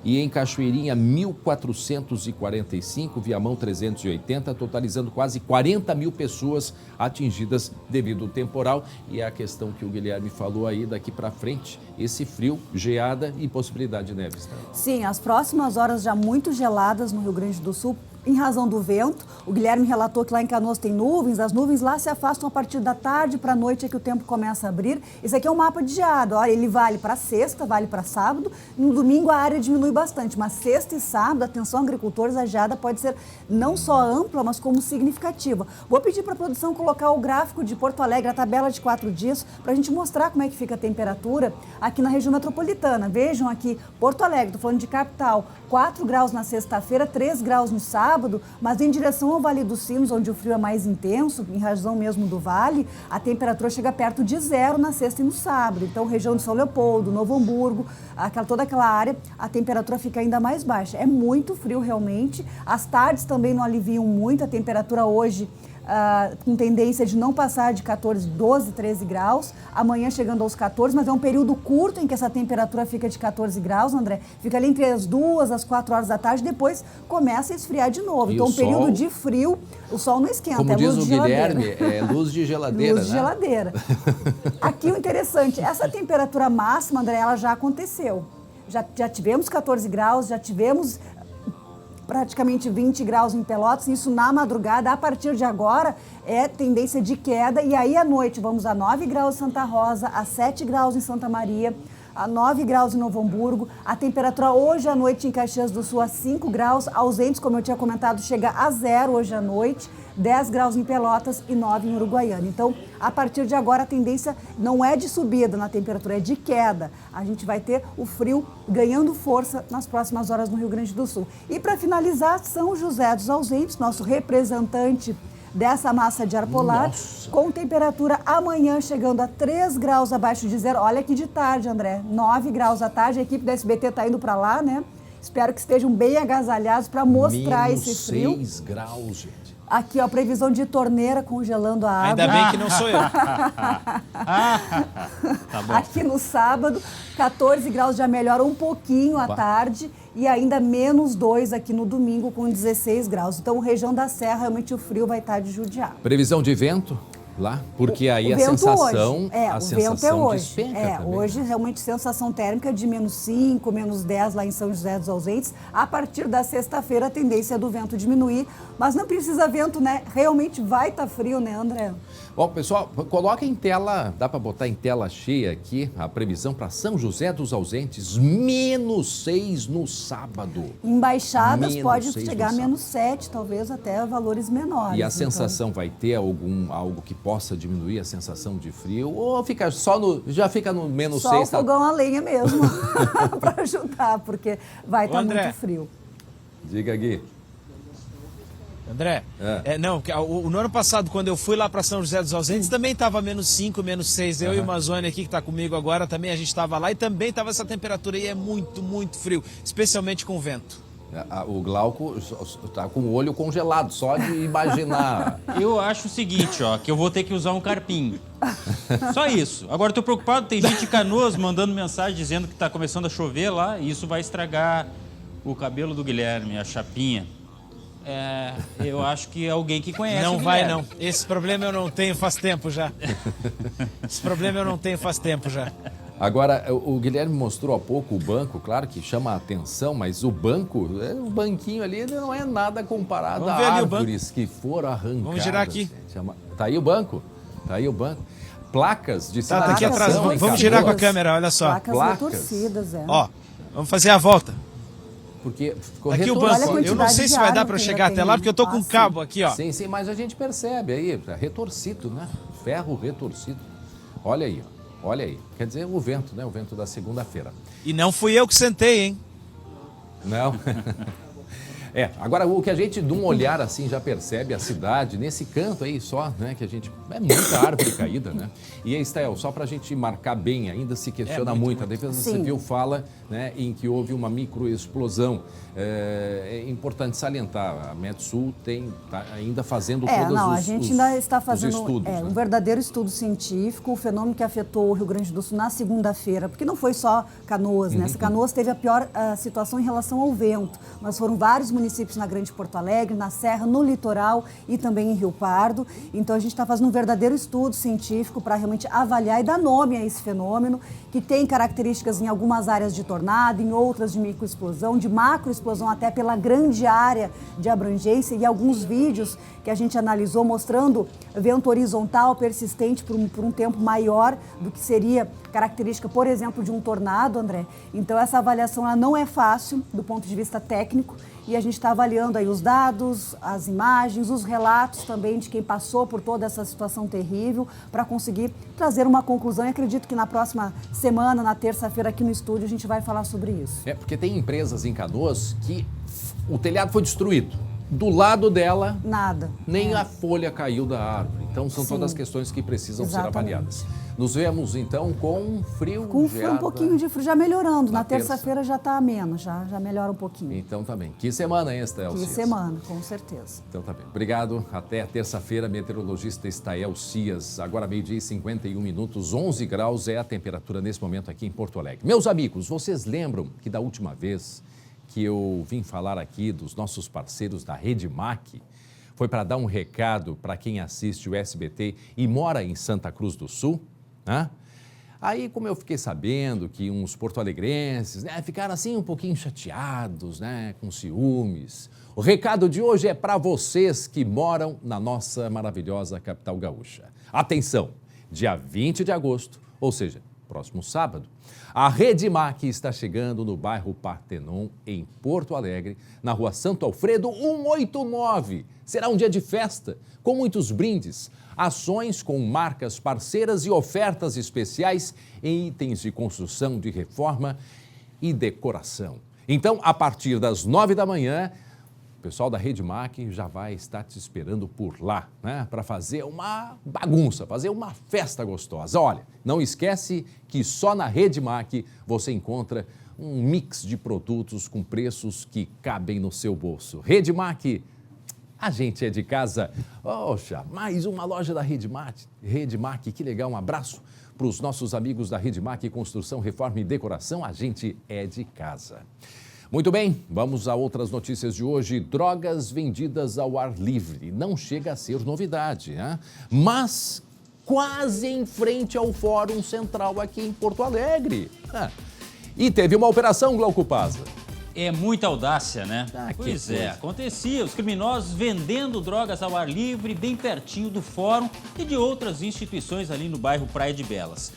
E em Cachoeirinha, 1.445, Viamão 380, totalizando quase 40.000 pessoas atingidas devido ao temporal. E é a questão que o Guilherme falou aí, daqui para frente, esse frio, geada e possibilidade de neve. Sim, as próximas horas já muito geladas no Rio Grande do Sul, em razão do vento. O Guilherme relatou que lá em Canoas tem nuvens, as nuvens lá se afastam a partir da tarde para a noite, é que o tempo começa a abrir. Esse aqui é um mapa de geada, olha, ele vale para sexta, vale para sábado, no domingo a área diminui bastante, mas sexta e sábado, atenção agricultores, a geada pode ser não só ampla, mas como significativa. Vou pedir para a produção colocar o gráfico de Porto Alegre, a tabela de 4 dias, para a gente mostrar como é que fica a temperatura aqui na região metropolitana. Vejam aqui, Porto Alegre, estou falando de capital, 4 graus na sexta-feira, 3 graus no sábado, mas em direção ao Vale dos Sinos, onde o frio é mais intenso, em razão mesmo do vale, a temperatura chega perto de 0 na sexta e no sábado. Então, região de São Leopoldo, Novo Hamburgo, toda aquela área, a temperatura fica ainda mais baixa. É muito frio realmente. As tardes também não aliviam muito, a temperatura hoje com tendência de não passar de 14, 12, 13 graus, amanhã chegando aos 14, mas é um período curto em que essa temperatura fica de 14 graus, André, fica ali entre as 2 às 4 horas da tarde, depois começa a esfriar de novo. Então, um período de frio, o sol não esquenta, como é diz luz o de Guilherme, geladeira. é luz de geladeira, luz de geladeira. Aqui o interessante, essa temperatura máxima, André, ela já aconteceu. Já tivemos 14 graus, já tivemos praticamente 20 graus em Pelotas, isso na madrugada. A partir de agora é tendência de queda e aí à noite vamos a 9 graus em Santa Rosa, a 7 graus em Santa Maria, a 9 graus em Novo Hamburgo. A temperatura hoje à noite em Caxias do Sul a 5 graus. Ausentes, como eu tinha comentado, chega a 0 hoje à noite. 10 graus em Pelotas e 9 em Uruguaiana. Então, a partir de agora, a tendência não é de subida na temperatura, é de queda. A gente vai ter o frio ganhando força nas próximas horas no Rio Grande do Sul. E para finalizar, São José dos Ausentes, nosso representante dessa massa de ar polar, com temperatura amanhã chegando a 3 graus abaixo de zero. Olha aqui de tarde, André, 9 graus à tarde. A equipe da SBT está indo para lá, né? Espero que estejam bem agasalhados para mostrar esse frio. 6 graus, gente. Aqui, ó, previsão de torneira congelando a água. Ainda bem que não sou eu. Tá bom. Aqui no sábado, 14 graus, já melhora um pouquinho à tarde e ainda menos 2 aqui no domingo com 16 graus. Então, região da Serra, realmente o frio vai estar de judiar. Previsão de vento lá? Porque aí a sensação, a sensação despenca também. Hoje realmente sensação térmica de menos 5, menos 10 lá em São José dos Ausentes. A partir da sexta-feira a tendência é do vento diminuir, mas não precisa vento, né? Realmente vai estar frio, né, André? Bom, pessoal, coloca em tela, dá para botar em tela cheia aqui a previsão para São José dos Ausentes, menos 6 no sábado. Em baixadas pode 6 chegar a no menos 7, talvez até valores menores. E a sensação vai ter algo que possa diminuir a sensação de frio ou fica já fica no menos 6? Só o fogão a lenha mesmo, para ajudar, porque vai estar muito frio. Diga, Gui. André, no ano passado, quando eu fui lá para São José dos Ausentes, também estava menos 5, menos 6. Eu e o Mazone aqui, que está comigo agora, também a gente estava lá e também estava essa temperatura e é muito, muito frio, especialmente com vento. O Glauco está com o olho congelado, só de imaginar. Eu acho o seguinte, ó, que eu vou ter que usar um carpinho. Só isso. Agora, estou preocupado, tem gente de Canoas mandando mensagem dizendo que está começando a chover lá e isso vai estragar o cabelo do Guilherme, a chapinha. Eu acho que é alguém que conhece. Não vai, não. Esse problema eu não tenho faz tempo já. Agora, o Guilherme mostrou há pouco o banco, claro que chama a atenção, mas o banquinho ali não é nada comparado a árvores que foram arrancadas. Vamos girar aqui. Tá aí o banco, placas de Tá sinalização. aqui atrás, vamos girar com a câmera, olha só. Placas retorcidas, Ó, vamos fazer a volta. Porque ficou aqui o banco, eu não sei se vai dar para chegar até lá, porque eu tô com um cabo aqui, ó. Sim, mas a gente percebe aí, retorcido, né? Ferro retorcido. Olha aí, ó. Olha aí. Quer dizer, o vento, né? O vento da segunda-feira. E não fui eu que sentei, hein? Não. Agora o que a gente, de um olhar assim, já percebe a cidade, nesse canto aí só, né? Que a gente... É muita árvore caída, né? E aí, Estel, só pra gente marcar bem, ainda se questiona muito. A Defesa Civil fala, né, em que houve uma microexplosão. É importante salientar, a Metsul está ainda fazendo a gente ainda está fazendo estudos, um verdadeiro estudo científico, o fenômeno que afetou o Rio Grande do Sul na segunda-feira, porque não foi só Canoas, né? Canoas teve a pior situação em relação ao vento, mas foram vários municípios na Grande Porto Alegre, na Serra, no litoral e também em Rio Pardo. Então a gente está fazendo um verdadeiro estudo científico para realmente avaliar e dar nome a esse fenômeno, que tem características em algumas áreas de tornado, em outras de microexplosão, de macroexplosão, até pela grande área de abrangência, e alguns vídeos que a gente analisou mostrando vento horizontal persistente por um tempo maior do que seria característica, por exemplo, de um tornado, André. Então essa avaliação ela não é fácil do ponto de vista técnico, e a gente está avaliando aí os dados, as imagens, os relatos também de quem passou por toda essa situação terrível, para conseguir trazer uma conclusão, e acredito que na próxima semana, na terça-feira, aqui no estúdio, a gente vai falar sobre isso. Porque tem empresas em Canoas que o telhado foi destruído. Do lado dela, nada. Nem a folha caiu da árvore. Então, são todas as questões que precisam ser avaliadas. Nos vemos, então, com frio. Com um pouquinho de frio, já melhorando. Na terça-feira já está menos, já melhora um pouquinho. Então, tá bem. Que semana, hein, Estel? Que semana, com certeza. Então, tá bem. Obrigado. Até terça-feira, meteorologista Estael Cias. Agora, 12h51, 11 graus é a temperatura nesse momento aqui em Porto Alegre. Meus amigos, vocês lembram que da última vez que eu vim falar aqui dos nossos parceiros da Redmac, foi para dar um recado para quem assiste o SBT e mora em Santa Cruz do Sul, né? Aí, como eu fiquei sabendo que uns porto-alegrenses, né, ficaram assim um pouquinho chateados, né, com ciúmes, o recado de hoje é para vocês que moram na nossa maravilhosa capital gaúcha. Atenção, dia 20 de agosto, ou seja, próximo sábado. A Redmac está chegando no bairro Partenon, em Porto Alegre, na rua Santo Alfredo 189. Será um dia de festa, com muitos brindes, ações com marcas parceiras e ofertas especiais em itens de construção, de reforma e decoração. Então, a partir das 9 da manhã, o pessoal da Redmac já vai estar te esperando por lá, né? Para fazer uma bagunça, fazer uma festa gostosa. Olha, não esquece que só na Redmac você encontra um mix de produtos com preços que cabem no seu bolso. Redmac, a gente é de casa. Poxa, mais uma loja da Redmac. Redmac, que legal, um abraço para os nossos amigos da Redmac Construção, Reforma e Decoração. A gente é de casa. Muito bem, vamos a outras notícias de hoje. Drogas vendidas ao ar livre. Não chega a ser novidade, né? Mas quase em frente ao Fórum Central aqui em Porto Alegre. E teve uma operação, Glauco Pazza. É muita audácia, né? Pois é, acontecia. Os criminosos vendendo drogas ao ar livre, bem pertinho do Fórum e de outras instituições ali no bairro Praia de Belas.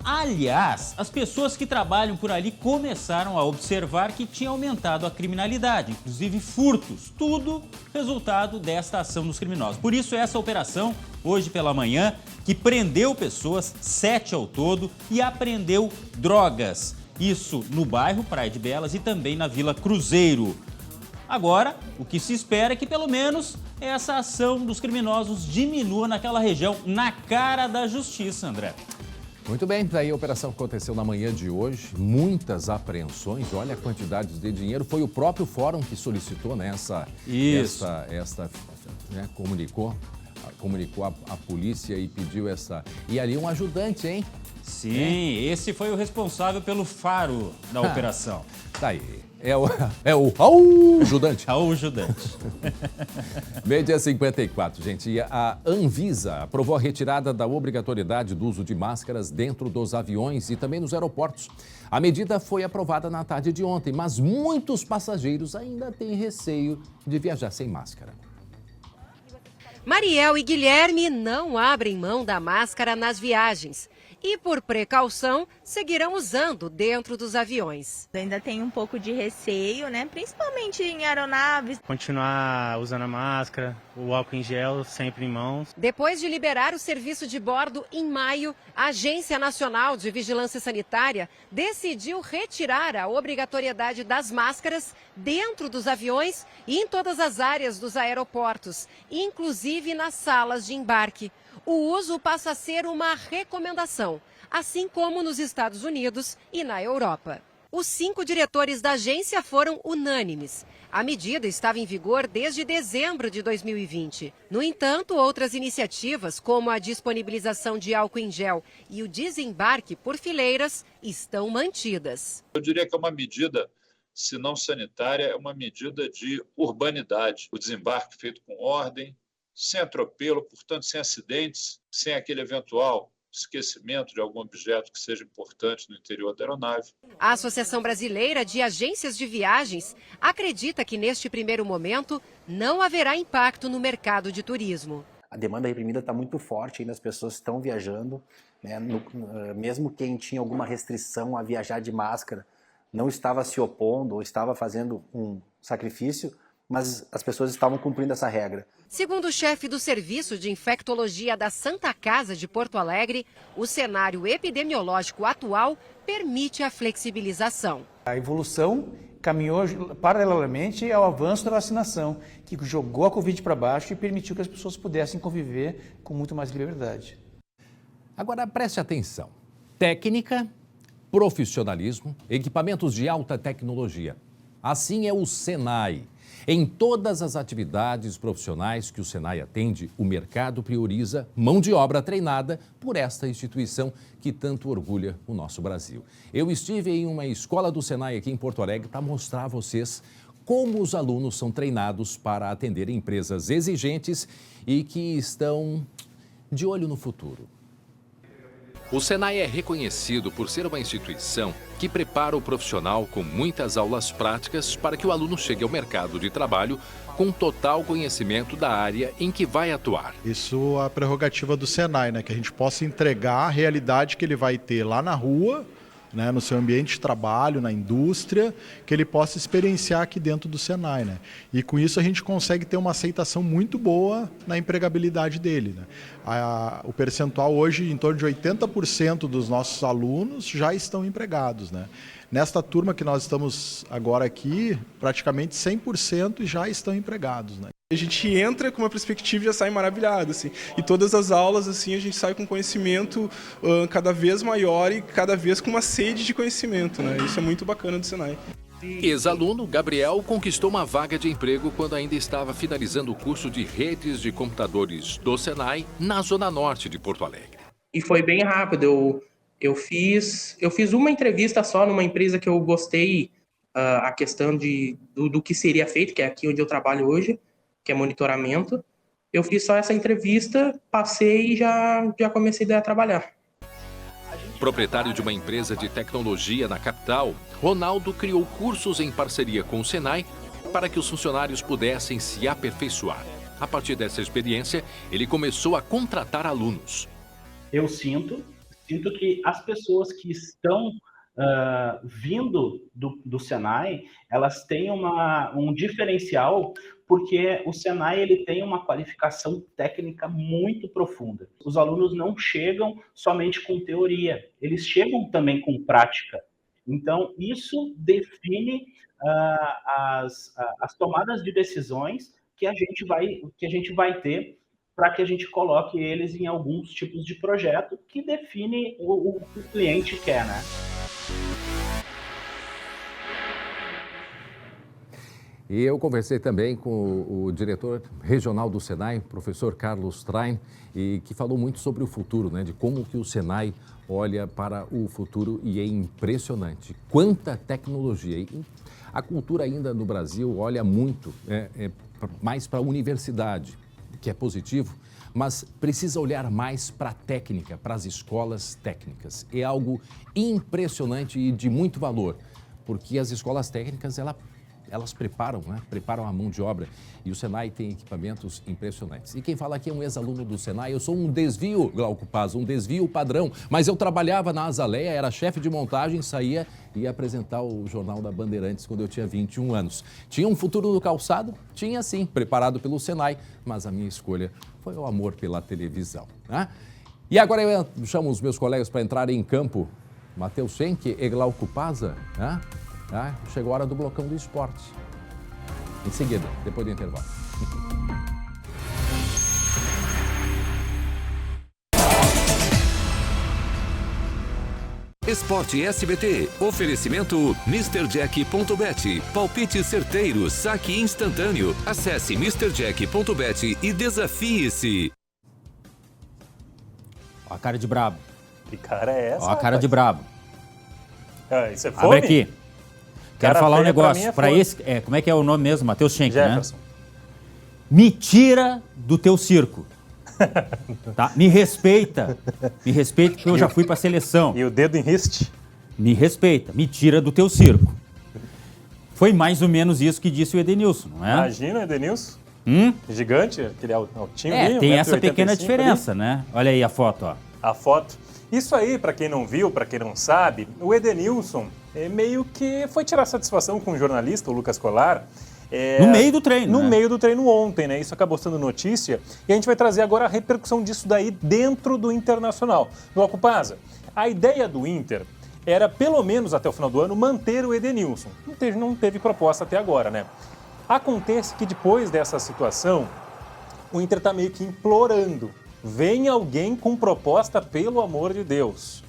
Aliás, as pessoas que trabalham por ali começaram a observar que tinha aumentado a criminalidade, inclusive furtos, tudo resultado desta ação dos criminosos. Por isso, essa operação, hoje pela manhã, que prendeu pessoas, 7 ao todo, e apreendeu drogas. Isso no bairro Praia de Belas e também na Vila Cruzeiro. Agora, o que se espera é que pelo menos essa ação dos criminosos diminua naquela região, na cara da justiça, André. Muito bem, daí a operação aconteceu na manhã de hoje, muitas apreensões, olha a quantidade de dinheiro, foi o próprio Fórum que solicitou, né, comunicou a polícia e pediu essa, e ali um ajudante, hein? Sim, esse foi o responsável pelo faro da operação. Tá aí, é o ajudante. O ajudante. Meio-dia 54, gente. E a Anvisa aprovou a retirada da obrigatoriedade do uso de máscaras dentro dos aviões e também nos aeroportos. A medida foi aprovada na tarde de ontem, mas muitos passageiros ainda têm receio de viajar sem máscara. Mariel e Guilherme não abrem mão da máscara nas viagens. E, por precaução, seguirão usando dentro dos aviões. Ainda tem um pouco de receio, né? Principalmente em aeronaves. Continuar usando a máscara, o álcool em gel sempre em mãos. Depois de liberar o serviço de bordo em maio, a Agência Nacional de Vigilância Sanitária decidiu retirar a obrigatoriedade das máscaras dentro dos aviões e em todas as áreas dos aeroportos, inclusive nas salas de embarque. O uso passa a ser uma recomendação, assim como nos Estados Unidos e na Europa. Os 5 diretores da agência foram unânimes. A medida estava em vigor desde dezembro de 2020. No entanto, outras iniciativas, como a disponibilização de álcool em gel e o desembarque por fileiras, estão mantidas. Eu diria que é uma medida, se não sanitária, é uma medida de urbanidade. O desembarque feito com ordem, sem atropelo, portanto, sem acidentes, sem aquele eventual esquecimento de algum objeto que seja importante no interior da aeronave. A Associação Brasileira de Agências de Viagens acredita que, neste primeiro momento, não haverá impacto no mercado de turismo. A demanda reprimida está muito forte, ainda as pessoas estão viajando, né? Mesmo quem tinha alguma restrição a viajar de máscara não estava se opondo ou estava fazendo um sacrifício, mas as pessoas estavam cumprindo essa regra. Segundo o chefe do Serviço de Infectologia da Santa Casa de Porto Alegre, o cenário epidemiológico atual permite a flexibilização. A evolução caminhou paralelamente ao avanço da vacinação, que jogou a Covid para baixo e permitiu que as pessoas pudessem conviver com muito mais liberdade. Agora preste atenção. Técnica, profissionalismo, equipamentos de alta tecnologia. Assim é o Senai. Em todas as atividades profissionais que o Senai atende, o mercado prioriza mão de obra treinada por esta instituição que tanto orgulha o nosso Brasil. Eu estive em uma escola do Senai aqui em Porto Alegre para mostrar a vocês como os alunos são treinados para atender empresas exigentes e que estão de olho no futuro. O Senai é reconhecido por ser uma instituição que prepara o profissional com muitas aulas práticas para que o aluno chegue ao mercado de trabalho com total conhecimento da área em que vai atuar. Isso é a prerrogativa do Senai, né? Que a gente possa entregar a realidade que ele vai ter lá na rua, né, no seu ambiente de trabalho, na indústria, que ele possa experienciar aqui dentro do Senai, né? E com isso a gente consegue ter uma aceitação muito boa na empregabilidade dele, né? O percentual hoje, em torno de 80% dos nossos alunos já estão empregados, né? Nesta turma que nós estamos agora aqui, praticamente 100% já estão empregados, né? A gente entra com uma perspectiva e já sai maravilhado, assim. E todas as aulas, assim, a gente sai com conhecimento cada vez maior e cada vez com uma sede de conhecimento, né? Isso é muito bacana do Senai. Ex-aluno Gabriel conquistou uma vaga de emprego quando ainda estava finalizando o curso de redes de computadores do Senai na Zona Norte de Porto Alegre. E foi bem rápido. Eu fiz uma entrevista só numa empresa que eu gostei, a questão do que seria feito, que é aqui onde eu trabalho hoje, que é monitoramento. Eu fiz só essa entrevista, passei e já comecei a trabalhar. Proprietário de uma empresa de tecnologia na capital, Ronaldo criou cursos em parceria com o Senai para que os funcionários pudessem se aperfeiçoar. A partir dessa experiência, ele começou a contratar alunos. Eu sinto que as pessoas que estão vindo do Senai, elas têm um diferencial, porque o Senai ele tem uma qualificação técnica muito profunda. Os alunos não chegam somente com teoria, eles chegam também com prática. Então, isso define as tomadas de decisões que a gente vai ter para que a gente coloque eles em alguns tipos de projeto que define o que o cliente quer, né? E eu conversei também com o diretor regional do Senai, professor Carlos Train, e que falou muito sobre o futuro, né? De como que o Senai olha para o futuro, e é impressionante. Quanta tecnologia. E a cultura ainda no Brasil olha muito mais para a universidade, que é positivo, mas precisa olhar mais para a técnica, para as escolas técnicas. É algo impressionante e de muito valor, porque as escolas técnicas, elas preparam a mão de obra, e o Senai tem equipamentos impressionantes. E quem fala aqui é um ex-aluno do Senai. Eu sou um desvio, Glauco Paz, um desvio padrão, mas eu trabalhava na Azaleia, era chefe de montagem, saía e ia apresentar o Jornal da Bandeirantes quando eu tinha 21 anos. Tinha um futuro no calçado? Tinha sim, preparado pelo Senai, mas a minha escolha foi o amor pela televisão, né? E agora eu chamo os meus colegas para entrarem em campo. Matheus Schenck e Glauco Paz, né? Chegou a hora do blocão do esporte. Em seguida, depois do intervalo. Esporte SBT. Oferecimento MrJack.bet. Palpite certeiro, saque instantâneo. Acesse MrJack.bet e desafie-se. Ó a cara de brabo. Que cara é essa? Ó a cara de brabo. Isso é fome? Abre aqui. Quero falar um negócio. Para esse, como é que é o nome mesmo? Matheus Schenck, Jefferson. né? Me tira do teu circo. Tá? Me respeita. Me respeita, porque eu já fui para a seleção. E o dedo em riste? Me respeita. Me tira do teu circo. Foi mais ou menos isso que disse o Edenilson, não é? Imagina o Edenilson. Gigante, aquele altinho. Tem essa pequena diferença, ali, né? Olha aí a foto, ó. A foto. Isso aí, para quem não viu, para quem não sabe, o Edenilson meio que foi tirar satisfação com o jornalista, o Lucas Colar. No meio do treino. No meio do treino ontem, né? Isso acabou sendo notícia. E a gente vai trazer agora a repercussão disso daí dentro do Internacional. Glauco Paz, a ideia do Inter era, pelo menos até o final do ano, manter o Edenilson. Não teve proposta até agora, né? Acontece que depois dessa situação, o Inter está meio que implorando. Vem alguém com proposta, pelo amor de Deus.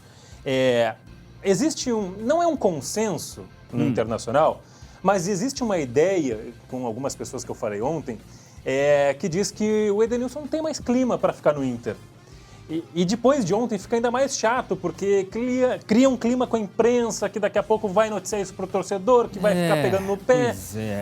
Existe não é um consenso no Internacional, mas existe uma ideia, com algumas pessoas que eu falei ontem, que diz que o Edenilson não tem mais clima para ficar no Inter. E depois de ontem fica ainda mais chato, porque cria um clima com a imprensa, que daqui a pouco vai noticiar isso pro torcedor, que vai ficar pegando no pé.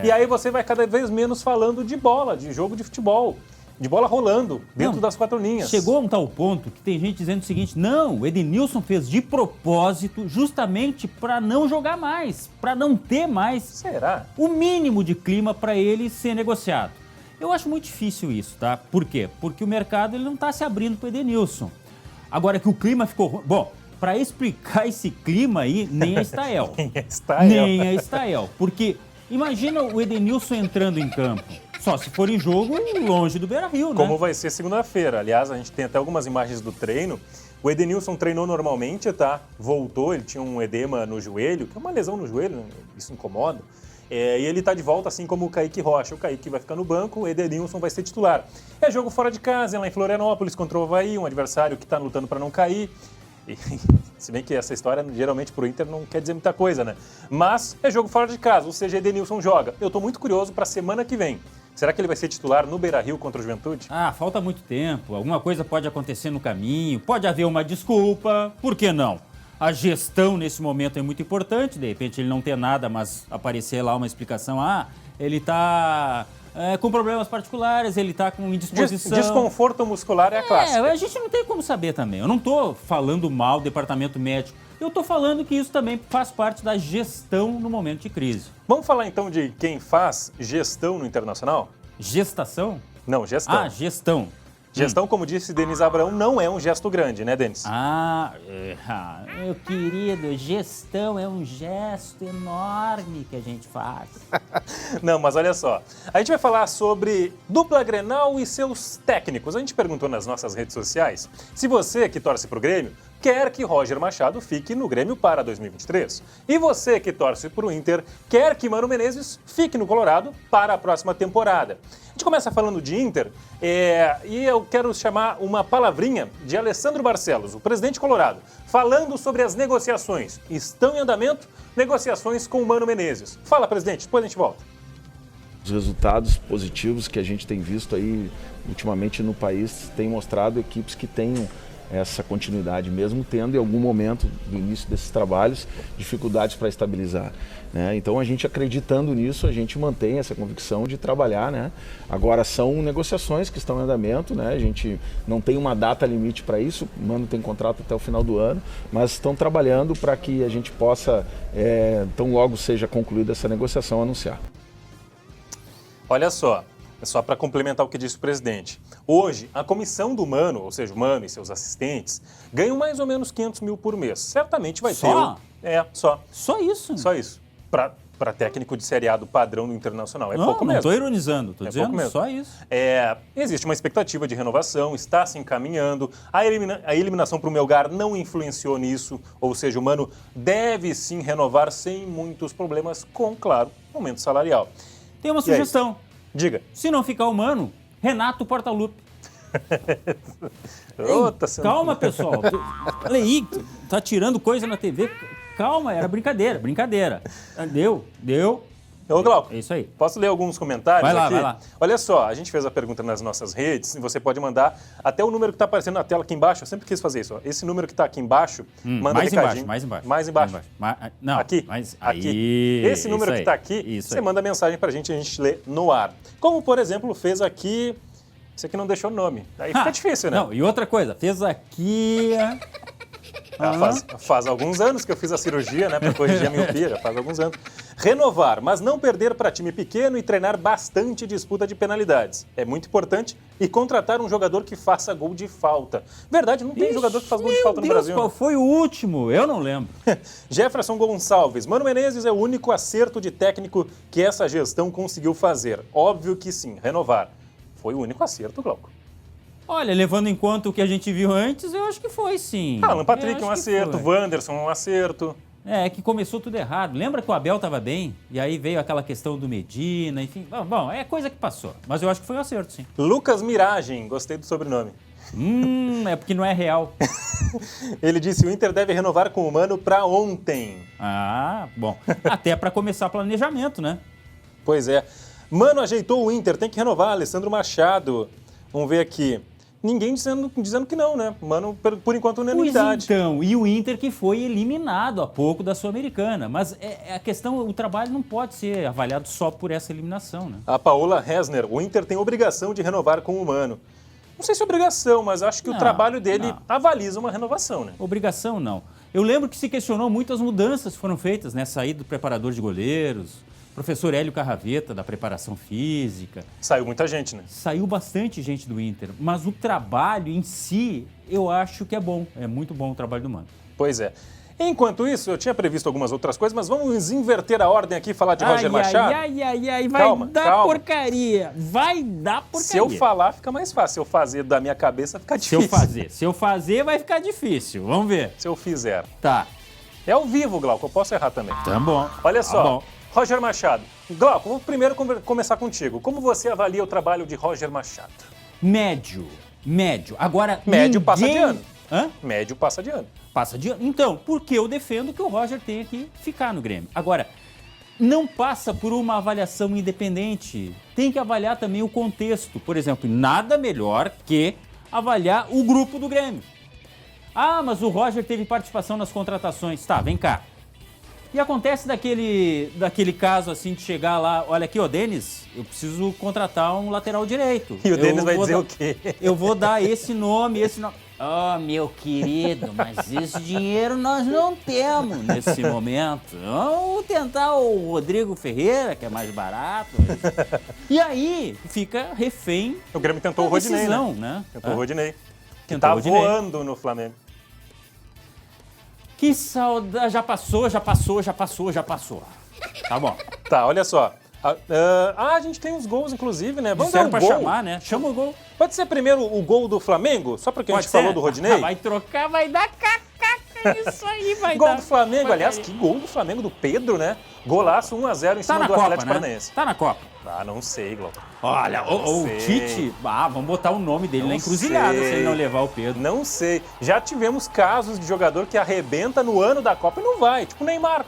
E aí você vai cada vez menos falando de bola, de jogo de futebol. de bola rolando dentro das 4 linhas. Chegou a um tal ponto que tem gente dizendo o seguinte: não, o Edenilson fez de propósito justamente para não jogar mais, para não ter mais Será? o mínimo de clima para ele ser negociado. Eu acho muito difícil isso, tá? Por quê? Porque o mercado ele não está se abrindo para o Edenilson. Agora que o clima ficou ruim... Bom, para explicar esse clima aí, nem a Stael. Nem a Stael. Porque imagina o Edenilson entrando em campo. Só se for em jogo longe do Beira-Rio, né? Como vai ser segunda-feira. Aliás, a gente tem até algumas imagens do treino. O Edenilson treinou normalmente, tá? Voltou, ele tinha um edema no joelho, que é uma lesão no joelho, isso incomoda. E ele tá de volta, assim como o Kaique Rocha. O Kaique vai ficar no banco, o Edenilson vai ser titular. É jogo fora de casa, é lá em Florianópolis contra o Avaí, um adversário que tá lutando para não cair. E, se bem que essa história, geralmente, pro Inter não quer dizer muita coisa, né? Mas é jogo fora de casa, ou seja, Edenilson joga. Eu tô muito curioso para a semana que vem. Será que ele vai ser titular no Beira-Rio contra o Juventude? Ah, falta muito tempo. Alguma coisa pode acontecer no caminho, pode haver uma desculpa, por que não? A gestão nesse momento é muito importante, de repente ele não ter nada, mas aparecer lá uma explicação, ele está com problemas particulares, ele está com indisposição. Desconforto muscular é a clássica. A gente não tem como saber também. Eu não estou falando mal do departamento médico, eu estou falando que isso também faz parte da gestão no momento de crise. Vamos falar então de quem faz gestão no Internacional? Gestação? Não, gestão. Gestão. Gestão, como disse Denis Abraão, não é um gesto grande, né, Denis? Meu querido, gestão é um gesto enorme que a gente faz. Não, mas olha só, a gente vai falar sobre dupla Grenal e seus técnicos. A gente perguntou nas nossas redes sociais se você que torce pro Grêmio quer que Roger Machado fique no Grêmio para 2023. E você que torce pro Inter quer que Mano Menezes fique no Colorado para a próxima temporada. A gente começa falando de Inter e eu quero chamar uma palavrinha de Alessandro Barcelos, o presidente colorado, falando sobre as negociações. Estão em andamento negociações com o Mano Menezes. Fala, presidente, depois a gente volta. Os resultados positivos que a gente tem visto aí ultimamente no país têm mostrado equipes que tenham essa continuidade, mesmo tendo em algum momento do início desses trabalhos dificuldades para estabilizar, né? Então a gente acreditando nisso, a gente mantém essa convicção de trabalhar, né? Agora são negociações que estão em andamento, né? A gente não tem uma data limite para isso, o Mano tem contrato até o final do ano, mas estão trabalhando para que a gente possa, tão logo seja concluída essa negociação, anunciar. Olha só. É só para complementar o que disse o presidente. Hoje, a comissão do Mano, ou seja, o Mano e seus assistentes, ganham mais ou menos 500 mil por mês. Certamente vai ter... Só? Só isso? Só isso. Para técnico de Série A do padrão do Internacional. É pouco mesmo. Não estou ironizando, estou dizendo só isso. Existe uma expectativa de renovação, está se encaminhando. A eliminação para o Melgar não influenciou nisso, ou seja, o Mano deve sim renovar sem muitos problemas, com, claro, aumento salarial. Tem uma sugestão. Diga. Se não ficar o Mano, Renato Portaluppi. Calma, pessoal. Olha aí, tá tirando coisa na TV. Calma, era brincadeira. Deu. Ô, Glauco, é isso aí. Posso ler alguns comentários aqui? Vai lá. Olha só, a gente fez a pergunta nas nossas redes e você pode mandar até o número que está aparecendo na tela aqui embaixo. Eu sempre quis fazer isso. Ó. Esse número que está aqui embaixo, manda recadinho. Mais embaixo. Não, aqui. Aqui. Esse número que está aqui, você manda mensagem para a gente lê no ar. Como, por exemplo, fez aqui... Esse aqui não deixou o nome. Aí fica difícil, né? Não, e outra coisa, fez aqui... Faz alguns anos que eu fiz a cirurgia, né, para corrigir a miopia, já faz alguns anos. Renovar, mas não perder para time pequeno e treinar bastante disputa de penalidades. É muito importante. E contratar um jogador que faça gol de falta. Verdade, não tem jogador que faz gol de falta no Brasil. Qual foi o último? Eu não lembro. Jefferson Gonçalves. Mano Menezes é o único acerto de técnico que essa gestão conseguiu fazer. Óbvio que sim, renovar. Foi o único acerto, Glauco. Olha, levando em conta o que a gente viu antes, eu acho que foi, sim. Alan Patrick, um acerto. Wanderson, um acerto. Que começou tudo errado. Lembra que o Abel estava bem? E aí veio aquela questão do Medina, enfim. Bom, é coisa que passou. Mas eu acho que foi um acerto, sim. Lucas Miragem, gostei do sobrenome. É porque não é real. Ele disse que o Inter deve renovar com o Mano para ontem. Bom. Até para começar planejamento, né? Pois é. Mano ajeitou o Inter, tem que renovar. Alessandro Machado. Vamos ver aqui. ninguém dizendo que não, né? Mano, por enquanto, unanimidade. Pois então, e o Inter que foi eliminado há pouco da Sul-Americana. Mas a questão, o trabalho não pode ser avaliado só por essa eliminação, né? A Paola Hesner, o Inter tem obrigação de renovar com o Mano. Não sei se é obrigação, mas acho que o trabalho dele avaliza uma renovação, né? Obrigação, não. Eu lembro que se questionou muitas mudanças que foram feitas, né? Saída do preparador de goleiros, professor Hélio Carraveta, da preparação física. Saiu muita gente, né? Saiu bastante gente do Inter, mas o trabalho em si, eu acho que é bom. É muito bom o trabalho do Mano. Pois é. Enquanto isso, eu tinha previsto algumas outras coisas, mas vamos inverter a ordem aqui e falar de Roger Machado. Vai dar porcaria. Vai dar porcaria. Se eu falar, fica mais fácil. Se eu fazer da minha cabeça, fica difícil. Se eu fazer, vai ficar difícil. Vamos ver. Se eu fizer. Tá. É ao vivo, Glauco, eu posso errar também. Tá bom. Olha só, bom. Roger Machado. Glauco, vou primeiro começar contigo. Como você avalia o trabalho de Roger Machado? Médio. Agora, médio passa de ano. Hã? Médio passa de ano. Passa de ano. Então, porque eu defendo que o Roger tenha que ficar no Grêmio. Agora, não passa por uma avaliação independente. Tem que avaliar também o contexto. Por exemplo, nada melhor que avaliar o grupo do Grêmio. Ah, mas o Roger teve participação nas contratações. Tá, vem cá. E acontece daquele caso assim de chegar lá, olha aqui, ó, Denis, eu preciso contratar um lateral direito. E o Denis vai dizer o quê? Eu vou dar esse nome. Oh, meu querido, mas esse dinheiro nós não temos nesse momento. Vamos tentar o Rodrigo Ferreira, que é mais barato. E aí fica refém. O Grêmio tentou o Rodinei, né? Tentou o Rodinei. Que tentou tá o Rodinei. Voando no Flamengo. Que saudade. Já passou. Tá bom. Tá, olha só. A gente tem uns gols, inclusive, né? Vamos dar um pra gol. chamar, né? Chama o gol. Pode ser primeiro o gol do Flamengo? Só porque a gente falou do Rodinei? Vai trocar, vai dar isso aí, vai gol dar. Do Flamengo, aliás, que gol do Flamengo do Pedro, né? Golaço 1-0 em cima do Atlético Paranaense. Tá na Copa. Ah, não sei, Glauco. Olha, o Tite, vamos botar o nome dele na encruzilhada se ele não levar o Pedro. Não sei. Já tivemos casos de jogador que arrebenta no ano da Copa e não vai, tipo o Neymar.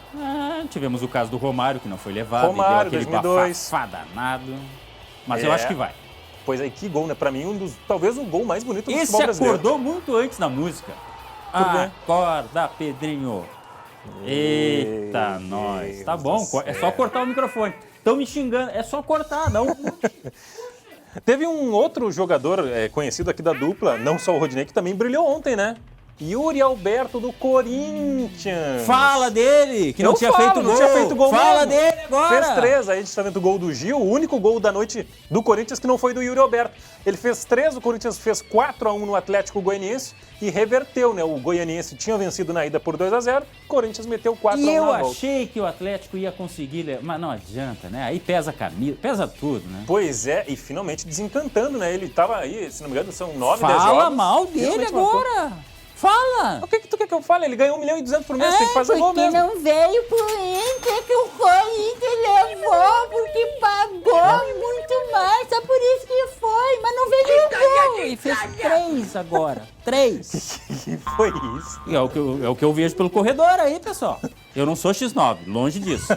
Tivemos o caso do Romário, que não foi levado. Romário, e deu aquele 2002. bafafá danado. Mas eu acho que vai. Pois aí, que gol, né? Pra mim, talvez o gol mais bonito do futebol brasileiro. Esse acordou muito antes da música. Acorda, Pedrinho. Eita, nós. Tá bom, é só cortar o microfone. Estão me xingando, é só cortar, não. Teve um outro jogador conhecido aqui da dupla, não só o Rodinei, que também brilhou ontem, né? Yuri Alberto do Corinthians. Fala dele, que não tinha feito gol. Fala dele agora. Fez 3, aí a gente tá vendo o gol do Gil, o único gol da noite do Corinthians que não foi do Yuri Alberto. Ele fez 3, o Corinthians fez 4-1 no Atlético Goianiense e reverteu, né? O Goianiense tinha vencido na ida por 2-0, o Corinthians meteu 4-1 na volta. E eu achei que o Atlético ia conseguir, mas não adianta, né? Aí pesa a camisa, pesa tudo, né? Pois é, e finalmente desencantando, né? Ele tava aí, se não me engano, são 9, 10 jogos. Fala mal dele agora. Fala! O que tu quer que eu fale? Ele ganhou 1.200.000 por mês, tem que fazer gol mesmo. Porque não veio pro Inter, que o Inter levou, porque pagou muito mais, só por isso que foi, mas não veio o gol. E fez 3 agora, 3. Que foi isso? É o que eu vejo pelo corredor aí, pessoal. Eu não sou X9, longe disso.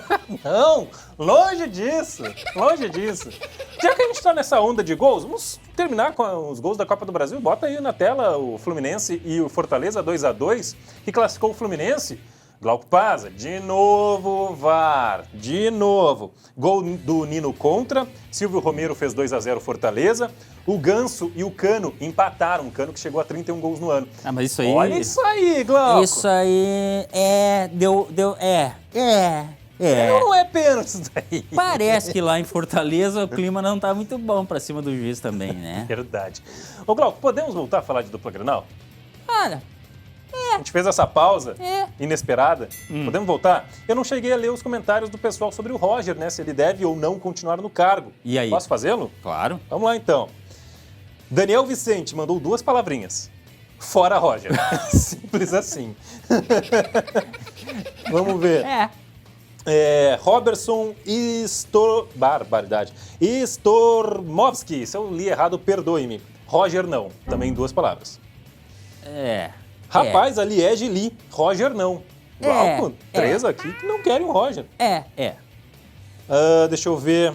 Não, longe disso. Já que a gente tá nessa onda de gols, vamos terminar com os gols da Copa do Brasil. Bota aí na tela o Fluminense e o Fortaleza 2-2, que classificou o Fluminense. Glauco Paza, de novo VAR, de novo. Gol do Nino contra, Silvio Romero fez 2-0 Fortaleza. O Ganso e o Cano empataram, o Cano que chegou a 31 gols no ano. Mas isso aí... Olha isso aí, Glauco. Isso aí Não é pênalti isso daí. Parece que lá em Fortaleza o clima não tá muito bom pra cima do juiz também, né? Verdade. Ô, Glauco, podemos voltar a falar de dupla Grenal? Olha, A gente fez essa pausa inesperada. Podemos voltar? Eu não cheguei a ler os comentários do pessoal sobre o Roger, né? Se ele deve ou não continuar no cargo. E aí? Posso fazê-lo? Claro. Vamos lá, então. Daniel Vicente mandou 2 palavrinhas. Fora Roger. Simples assim. Vamos ver. Robertson Stormovski. Se eu li errado, perdoe-me. Roger não. Também 2 palavras. Rapaz, a Liege li. Roger não. Glauco, 3 aqui que não querem o Roger. Deixa eu ver.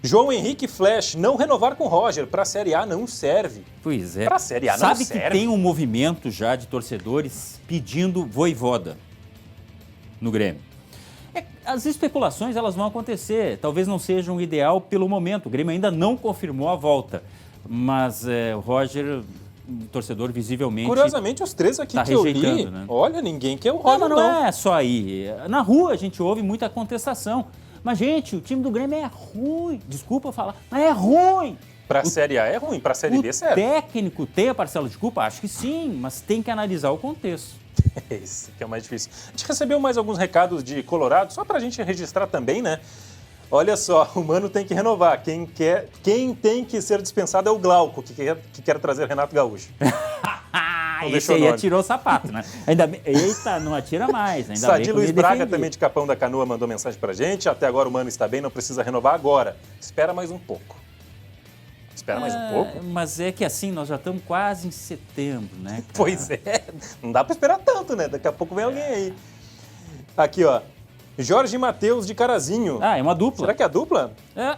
João Henrique Flash, não renovar com Roger. Para a Série A não serve. Pois é. Para a Série A não serve. serve. Sabe que tem um movimento já de torcedores pedindo Vojvoda no Grêmio. As especulações elas vão acontecer. Talvez não sejam o ideal pelo momento. O Grêmio ainda não confirmou a volta. Mas o Roger, o torcedor visivelmente... Curiosamente, os três aqui que eu li, né? Olha, ninguém quer o Roger, não. Não é só aí. Na rua a gente ouve muita contestação. Mas, gente, o time do Grêmio é ruim. Desculpa falar, mas é ruim. Para a Série A é ruim, para a Série B serve. O técnico tem a parcela de culpa? Acho que sim, mas tem que analisar o contexto. Esse que é o mais difícil. A gente recebeu mais alguns recados de Colorado, só para a gente registrar também, né? Olha só, o Mano tem que renovar. Quem tem que ser dispensado é o Glauco, que quer trazer Renato Gaúcho. Esse aí atirou o sapato, né? Ainda bem... Eita, não atira mais. Ainda Sadi bem Luiz Braga, também de Capão da Canoa, mandou mensagem pra gente. Até agora o Mano está bem, não precisa renovar agora. Espera mais um pouco. Espera mais um pouco. Mas é que assim, nós já estamos quase em setembro, né, cara? Pois é, não dá pra esperar tanto, né? Daqui a pouco vem alguém aí. Aqui, ó. Jorge Matheus de Carazinho. É uma dupla. Será que é a dupla? É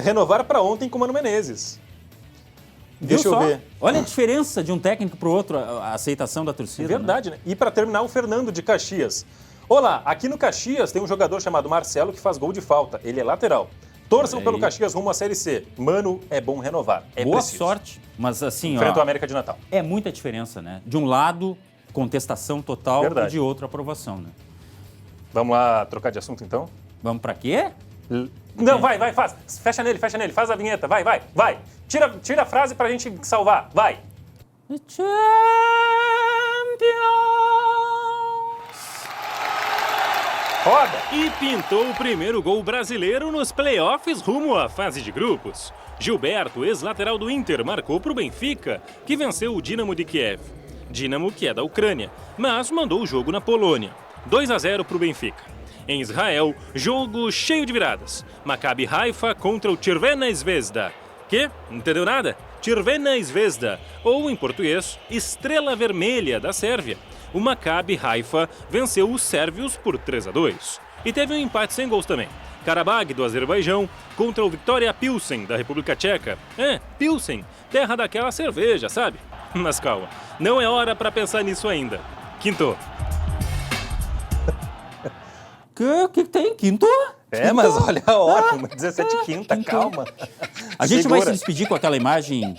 renovar para ontem com o Mano Menezes. Deixa eu ver. Olha a diferença de um técnico para o outro, a aceitação da torcida. É verdade, né? E para terminar, o Fernando de Caxias. Olá, aqui no Caxias tem um jogador chamado Marcelo que faz gol de falta. Ele é lateral. Torçam pelo Caxias rumo à Série C. Mano, é bom renovar. Boa sorte. Mas assim, enfrenta o América de Natal. É muita diferença, né? De um lado, contestação total. Verdade. E de outro, aprovação, né? Vamos lá trocar de assunto, então? Vamos pra quê? Não, vai, faz. Fecha nele, faz a vinheta, vai. Tira a frase pra gente salvar, vai. Champions! Roda! E pintou o primeiro gol brasileiro nos playoffs rumo à fase de grupos. Gilberto, ex-lateral do Inter, marcou pro Benfica, que venceu o Dinamo de Kiev. Dinamo que é da Ucrânia, mas mandou o jogo na Polônia. 2-0 pro Benfica. Em Israel, jogo cheio de viradas. Maccabi Haifa contra o Crvena Zvezda. Que? Não entendeu nada? Crvena Zvezda, ou em português, Estrela Vermelha da Sérvia. O Maccabi Haifa venceu os sérvios por 3-2. E teve um empate sem gols também. Karabag, do Azerbaijão, contra o Vitória Pilsen, da República Tcheca. Pilsen, terra daquela cerveja, sabe? Mas calma, não é hora pra pensar nisso ainda. Quinto. O que tem? Quinto? Mas olha a hora, 17h15, calma. A gente vai se despedir com aquela imagem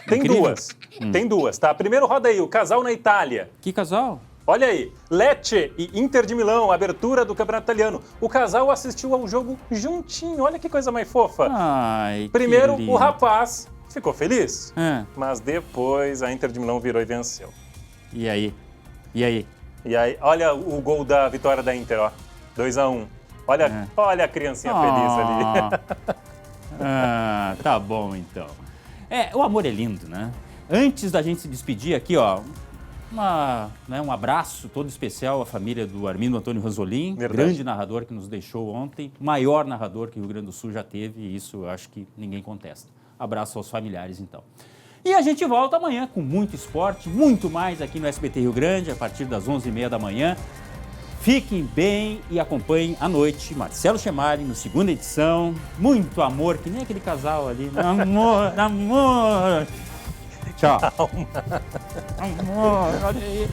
incrível? Tem duas, tá? Primeiro roda aí, o casal na Itália. Que casal? Olha aí, Lecce e Inter de Milão, abertura do Campeonato Italiano. O casal assistiu ao jogo juntinho, olha que coisa mais fofa. Ai, primeiro, o rapaz ficou feliz, mas depois a Inter de Milão virou e venceu. E aí? E aí, olha o gol da vitória da Inter, ó. 2-1. Olha a criancinha feliz ali. Tá bom, então. O amor é lindo, né? Antes da gente se despedir aqui, ó, um abraço todo especial à família do Armindo Antônio Ranzolin, grande narrador que nos deixou ontem, maior narrador que o Rio Grande do Sul já teve, e isso eu acho que ninguém contesta. Abraço aos familiares, então. E a gente volta amanhã com muito esporte, muito mais aqui no SBT Rio Grande, a partir das 11h30 da manhã. Fiquem bem e acompanhem à noite Marcelo Chemari no segunda edição. Muito amor, que nem aquele casal ali. Amor. Tchau. Calma. Amor, olha aí.